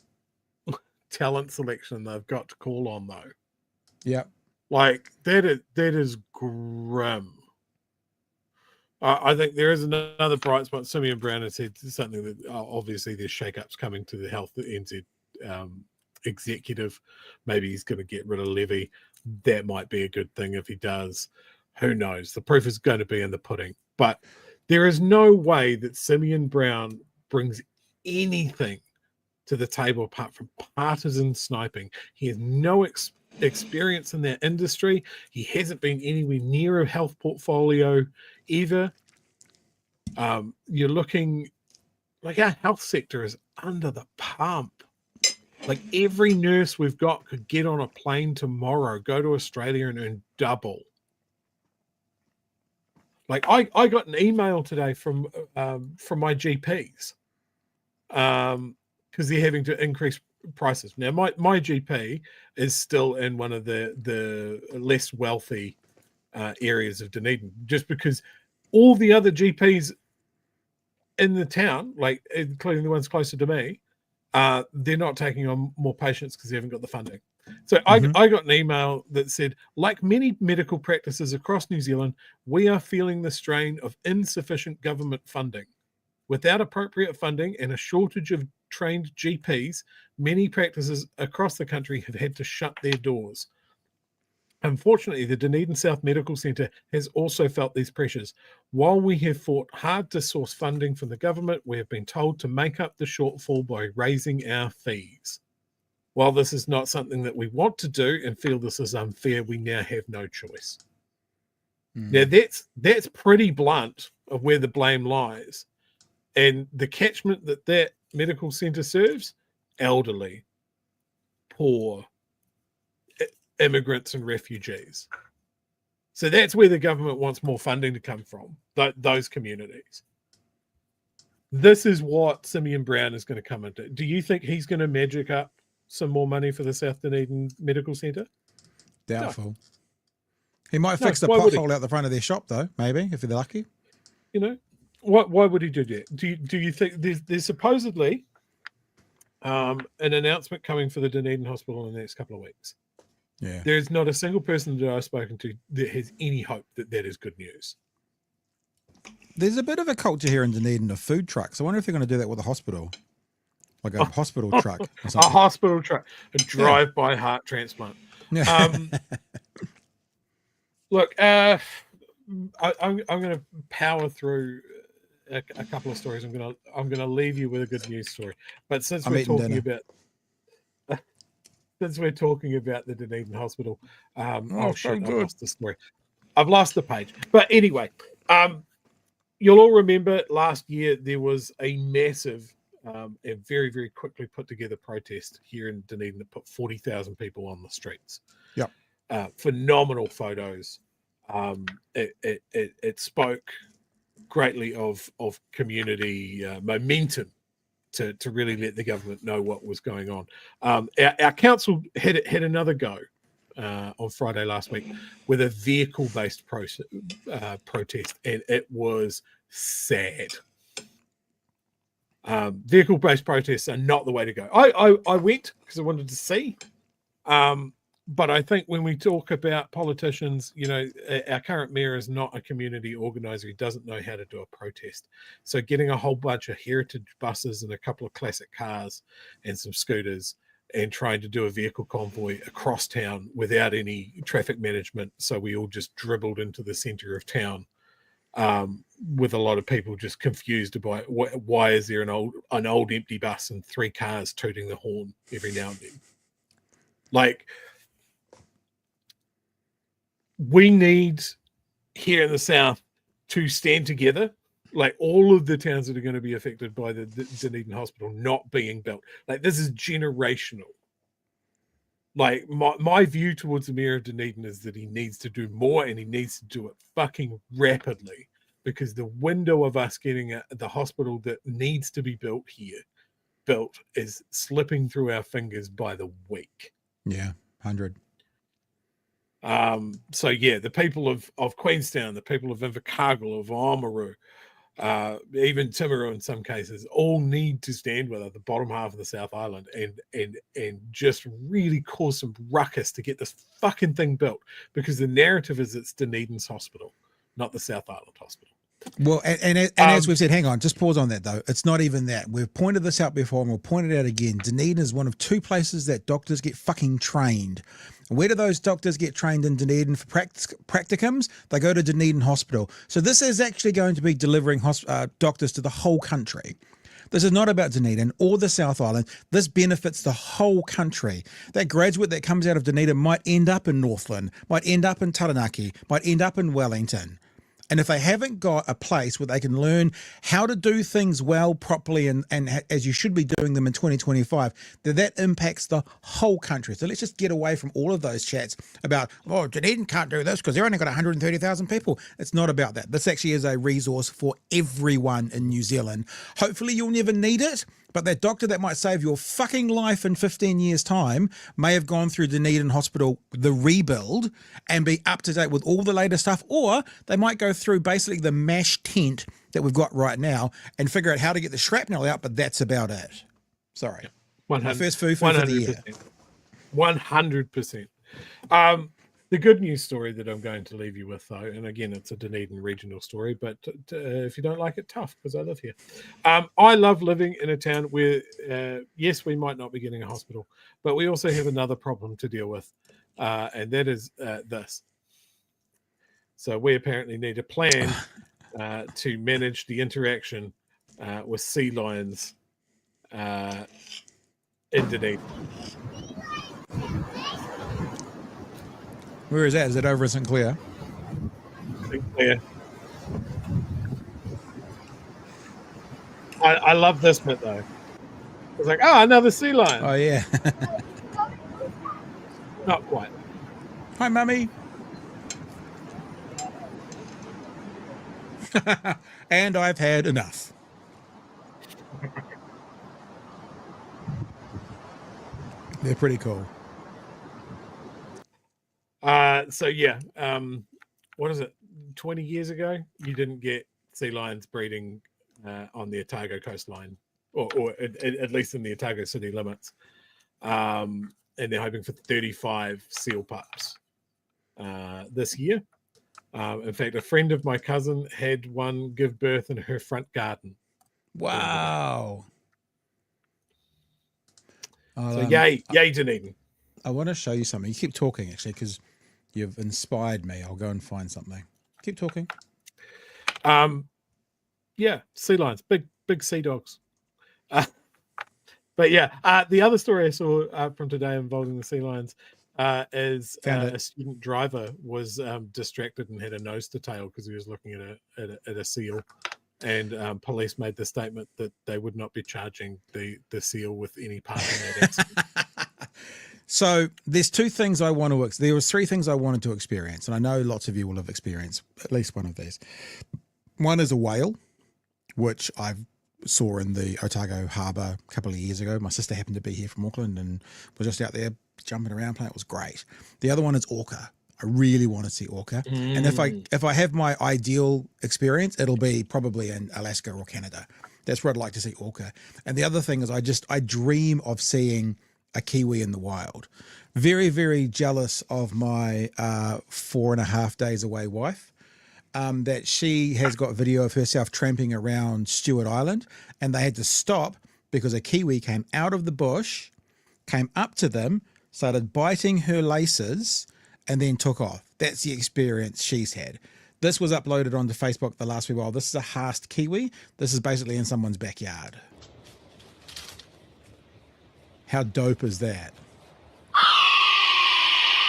talent selection they've got to call on, though. Yep. Like that is grim. I think there is another bright spot. Simeon Brown has said something that obviously there's shake-ups coming to the health NZ executive. Maybe he's going to get rid of Levy. That might be a good thing if he does. Who knows? The proof is going to be in the pudding. But there is no way that Simeon Brown brings anything to the table apart from partisan sniping. He has no experience in that industry. He hasn't been anywhere near a health portfolio ever. You're looking like our health sector is under the pump. Like every nurse we've got could get on a plane tomorrow, go to Australia and earn double. Like I got an email today from my GPs because they're having to increase prices. Now my GP is still in one of the less wealthy areas of Dunedin, just because all the other GPs in the town, like including the ones closer to me, they're not taking on more patients because they haven't got the funding. So I got an email that said, like many medical practices across New Zealand, we are feeling the strain of insufficient government funding. Without appropriate funding and a shortage of trained GPs, many practices across the country have had to shut their doors. Unfortunately, the Dunedin South Medical Centre has also felt these pressures. While we have fought hard to source funding from the government, we have been told to make up the shortfall by raising our fees. While this is not something that we want to do and feel this is unfair, we now have no choice. Now, that's pretty blunt of where the blame lies. And the catchment that medical centre serves, elderly, poor, immigrants and refugees. So that's where the government wants more funding to come from, those communities. This is what Simeon Brown is going to come into. Do you think he's going to magic up some more money for the South Dunedin Medical Centre? Doubtful. No. He might fix the pothole out the front of their shop, though, maybe, if they're lucky. You know, why would he do that? Do you think there's supposedly an announcement coming for the Dunedin Hospital in the next couple of weeks? Yeah. There's not a single person that I've spoken to that has any hope that is good news. There's a bit of a culture here in Dunedin of food trucks. I wonder if they're going to do that with the hospital. like a hospital truck or A something. hospital truck, a drive-by heart transplant. Look, I'm going to power through a couple of stories. I'm going to leave you with a good news story. But since we're talking about the Dunedin Hospital, shit, I've lost the story. I've lost the page. But anyway, you'll all remember last year there was a massive and very, very quickly put together protest here in Dunedin that put 40,000 people on the streets. Yep. Phenomenal photos. It spoke greatly of community momentum to really let the government know what was going on. Our council had another go on Friday last week with a vehicle-based protest, and it was sad. Vehicle-based protests are not the way to go. I went because I wanted to see. But I think when we talk about politicians, our current mayor is not a community organizer. He doesn't know how to do a protest. So getting a whole bunch of heritage buses and a couple of classic cars and some scooters and trying to do a vehicle convoy across town without any traffic management. So we all just dribbled into the center of town with a lot of people just confused about why is there an old empty bus and 3 cars tooting the horn every now and then. Like, we need here in the South to stand together, like all of the towns that are going to be affected by the Dunedin Hospital not being built. Like, this is generational. Like, my view towards the mayor of Dunedin is that he needs to do more, and he needs to do it fucking rapidly, because the window of us getting the hospital that needs to be built is slipping through our fingers by the week. Yeah, 100. So yeah, the people of Queenstown, the people of Invercargill, of Oamaru, even Timaru in some cases, all need to stand with the bottom half of the South Island and just really cause some ruckus to get this fucking thing built, because the narrative is it's Dunedin's hospital, not the South Island hospital. Well, and as we've said, hang on, just pause on that though. It's not even that. We've pointed this out before and we'll point it out again. Dunedin is one of 2 places that doctors get fucking trained. Where do those doctors get trained in Dunedin for practicums? They go to Dunedin Hospital. So this is actually going to be delivering doctors to the whole country. This is not about Dunedin or the South Island. This benefits the whole country. That graduate that comes out of Dunedin might end up in Northland, might end up in Taranaki, might end up in Wellington. And if they haven't got a place where they can learn how to do things well, properly, and as you should be doing them in 2025, then that impacts the whole country. So let's just get away from all of those chats about, oh, Dunedin can't do this because they've only got 130,000 people. It's not about that. This actually is a resource for everyone in New Zealand. Hopefully you'll never need it, but that doctor that might save your fucking life in 15 years' time may have gone through Dunedin Hospital, the rebuild, and be up to date with all the latest stuff, or they might go through basically the MASH tent that we've got right now and figure out how to get the shrapnel out, but that's about it. Sorry. My first food for the year. 100%. The good news story that I'm going to leave you with, though, and again, it's a Dunedin regional story, but if you don't like it, tough, because I live here. I love living in a town where, yes, we might not be getting a hospital, but we also have another problem to deal with, and that is this. So we apparently need a plan to manage the interaction with sea lions in Dunedin. Where is that? Is it over in St. Clair? St. Clair. I love this bit though. It's like, oh, another sea lion. Oh yeah. Not quite. Hi, Mummy. And I've had enough. They're pretty cool. So yeah, what is it? 20 years ago, you didn't get sea lions breeding on the Otago coastline, or at least in the Otago city limits. And they're hoping for 35 seal pups this year. In fact, a friend of my cousin had one give birth in her front garden. Wow. So yay Dunedin. I want to show you something. You keep talking, actually, because you've inspired me. I'll go and find something. Keep talking. Yeah, sea lions, big sea dogs. But yeah, the other story I saw from today involving the sea lions is a student driver was distracted and had a nose to tail because he was looking at a seal, and police made the statement that they would not be charging the seal with any part in that accident. So there's two things I want to. There was three things I wanted to experience, and I know lots of you will have experienced at least one of these. One is a whale, which I saw in the Otago Harbour a couple of years ago. My sister happened to be here from Auckland and was just out there jumping around playing. It was great. The other one is orca. I really want to see orca. And if I have my ideal experience, it'll be probably in Alaska or Canada. That's where I'd like to see orca. And the other thing is I dream of seeing a kiwi in the wild. Very, very jealous of my 4.5 days away wife. That she has got video of herself tramping around Stewart Island, and they had to stop because a kiwi came out of the bush, came up to them, started biting her laces, and then took off. That's the experience she's had. This was uploaded onto Facebook the last wee while. This is a Haast kiwi. This is basically in someone's backyard. How dope is that?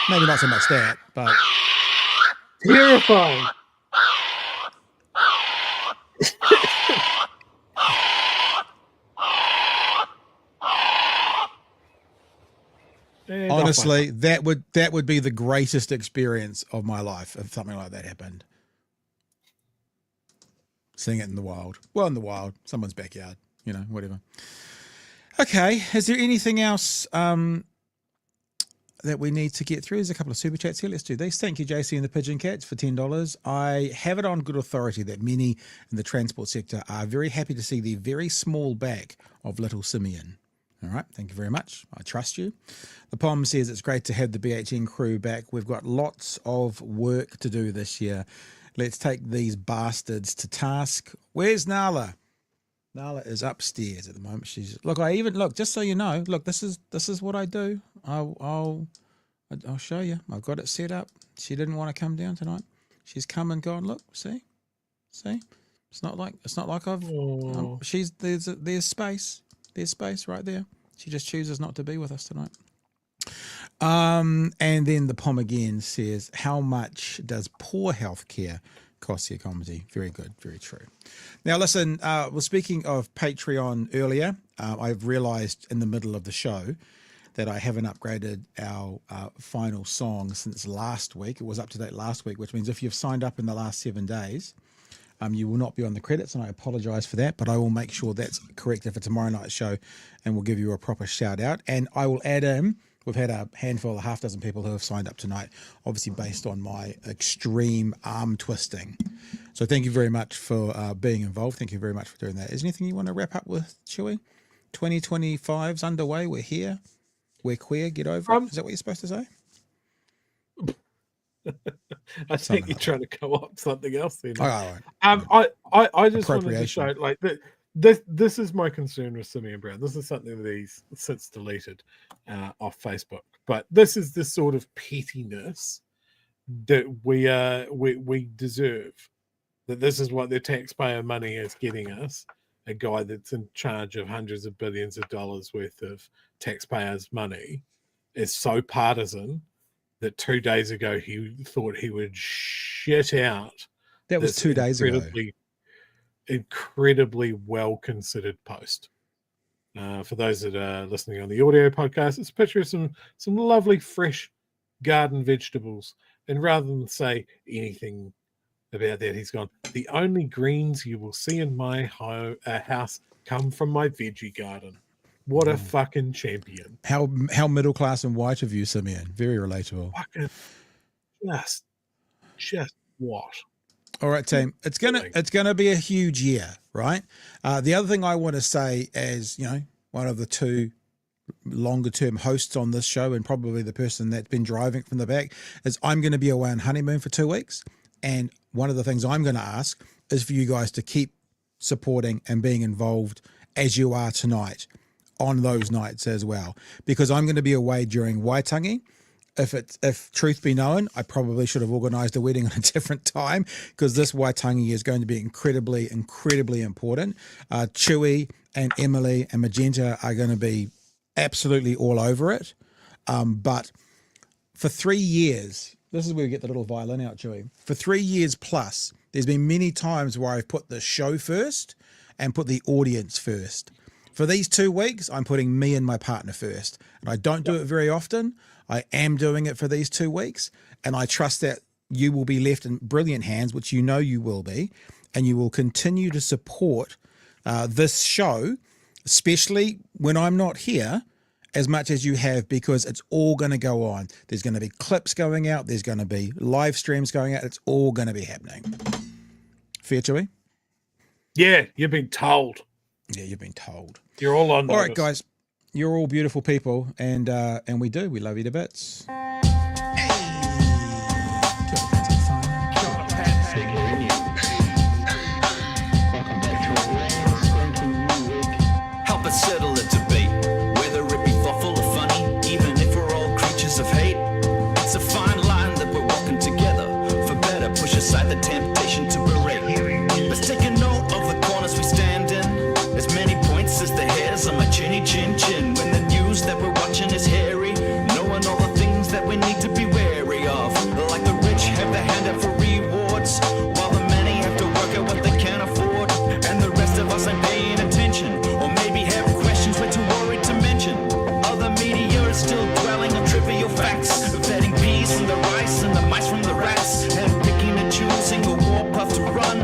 Maybe not so much that, but... Terrifying. Honestly, that would be the greatest experience of my life if something like that happened. Seeing it in the wild. Well, in the wild, someone's backyard, whatever. Okay, is there anything else that we need to get through? There's a couple of super chats here. Let's do these. Thank you, JC and the Pigeon Cats, for $10. I have it on good authority that many in the transport sector are very happy to see the very small back of little Simeon. All right, thank you very much. I trust you. The poem says it's great to have the BHN crew back. We've got lots of work to do this year. Let's take these bastards to task. Where's Nala? Nala is upstairs at the moment. She's look, just so you know, look, this is what I do. I'll show you. I've got it set up. She didn't want to come down tonight. She's come and gone. Look, see. It's not like I've. There's space. There's space right there. She just chooses not to be with us tonight. And then the poem again says, how much does poor healthcare cost the economy? Very good, very true. Now listen, well, speaking of Patreon earlier, I've realized in the middle of the show that I haven't upgraded our final song since last week. It was up to date last week, which means if you've signed up in the last 7 days, you will not be on the credits, and I apologize for that, but I will make sure that's corrected for tomorrow night's show, and we'll give you a proper shout out. And I will add in, we've had a handful, a half dozen people who have signed up tonight, obviously based on my extreme arm twisting. So thank you very much for being involved. Thank you very much for doing that. Is there anything you want to wrap up with, Chewie? 2025's underway. We're here. We're queer. Get over it. Is that what you're supposed to say? I think you're trying to co-opt something else then. All right. I just wanted to show like this is my concern with Simeon Brown. This is something that he's since deleted off Facebook. But this is the sort of pettiness that we deserve. That this is what the taxpayer money is getting us. A guy that's in charge of hundreds of billions of dollars worth of taxpayers' money is so partisan that 2 days ago he thought he would shit out. That was 2 days ago. Incredibly well considered post. For those that are listening on the audio podcast, it's a picture of some lovely fresh garden vegetables. And rather than say anything about that, he's gone, the only greens you will see in my house come from my veggie garden. What a fucking champion. How middle class and white of you, Simeon. Very relatable. Fucking just what? All right, team. It's gonna be a huge year, right? The other thing I want to say as, one of the two longer term hosts on this show, and probably the person that's been driving from the back, is I'm going to be away on honeymoon for 2 weeks. And one of the things I'm going to ask is for you guys to keep supporting and being involved as you are tonight on those nights as well, because I'm going to be away during Waitangi. If truth be known, I probably should have organised a wedding on a different time, because this Waitangi is going to be incredibly, incredibly important. Chewie and Emily and Magenta are going to be absolutely all over it. But for 3 years, this is where we get the little violin out, Chewie. For 3 years plus, there's been many times where I've put the show first and put the audience first. For these 2 weeks, I'm putting me and my partner first. And I don't do it very often. I am doing it for these 2 weeks. And I trust that you will be left in brilliant hands, which you know you will be. And you will continue to support this show, especially when I'm not here, as much as you have, because it's all going to go on. There's going to be clips going out. There's going to be live streams going out. It's all going to be happening. Fair, Chewie? Yeah, you've been told. Yeah, you've been told. You're all on notice. All right, guys. You're all beautiful people, and we love you to bits. Help us settle a debate, whether it be thoughtful or funny, even if we're all creatures of hate. It's a fine line that we're walking together. For better, push aside the temptation to berate. Let's take a note of the corners we stand in. As many points as the hairs on my chinny chin chin. When the news that we're watching is hairy, knowing all the things that we need to be wary of. Like the rich have the hand out for rewards, while the many have to work out what they can afford. And the rest of us ain't paying attention, or maybe have questions we're too worried to mention. Other media is still dwelling on trivial facts, vetting peas from the rice and the mice from the rats, and picking and choosing a war path to run,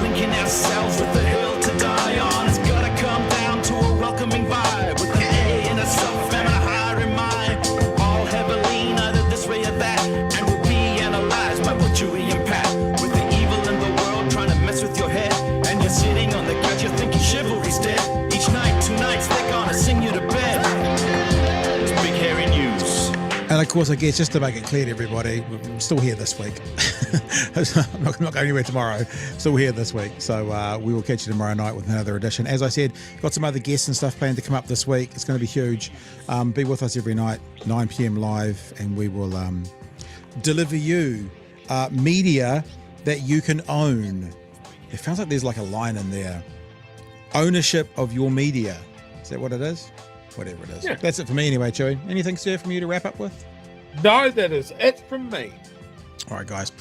linking ourselves with the hill to die on. It's gotta come down to a welcoming vibe, with an A and a sub and a higher in mind. All heavily either this way or that, and we'll be analyzed by what Chewie and Pat. With the evil in the world trying to mess with your head, and you're sitting on the couch, you're thinking chivalry's dead. Each night, 2 nights, they're gonna sing you to bed. It's Big Hairy News. And of course, I guess just to make it clear to everybody, we're still here this week. I'm not going anywhere tomorrow. Still here this week. So we will catch you tomorrow night with another edition. As I said, got some other guests and stuff planned to come up this week. It's going to be huge. Be with us every night, 9 p.m. live, and we will deliver you media that you can own. It sounds like there's like a line in there. Ownership of your media. Is that what it is? Whatever it is. Yeah. That's it for me anyway, Chewie. Anything, sir, from you to wrap up with? No, that is it from me. All right, guys.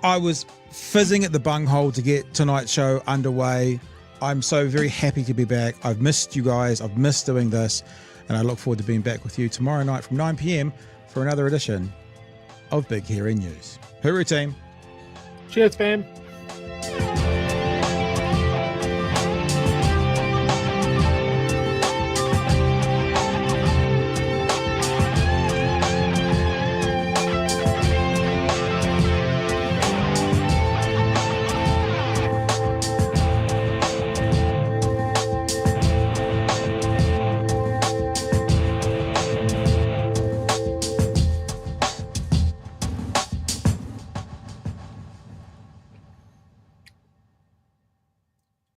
I was fizzing at the bunghole to get tonight's show underway. I'm so very happy to be back. I've missed you guys. I've missed doing this. And I look forward to being back with you tomorrow night from 9 p.m. for another edition of Big Hairy News. Hooroo, team. Cheers, fam.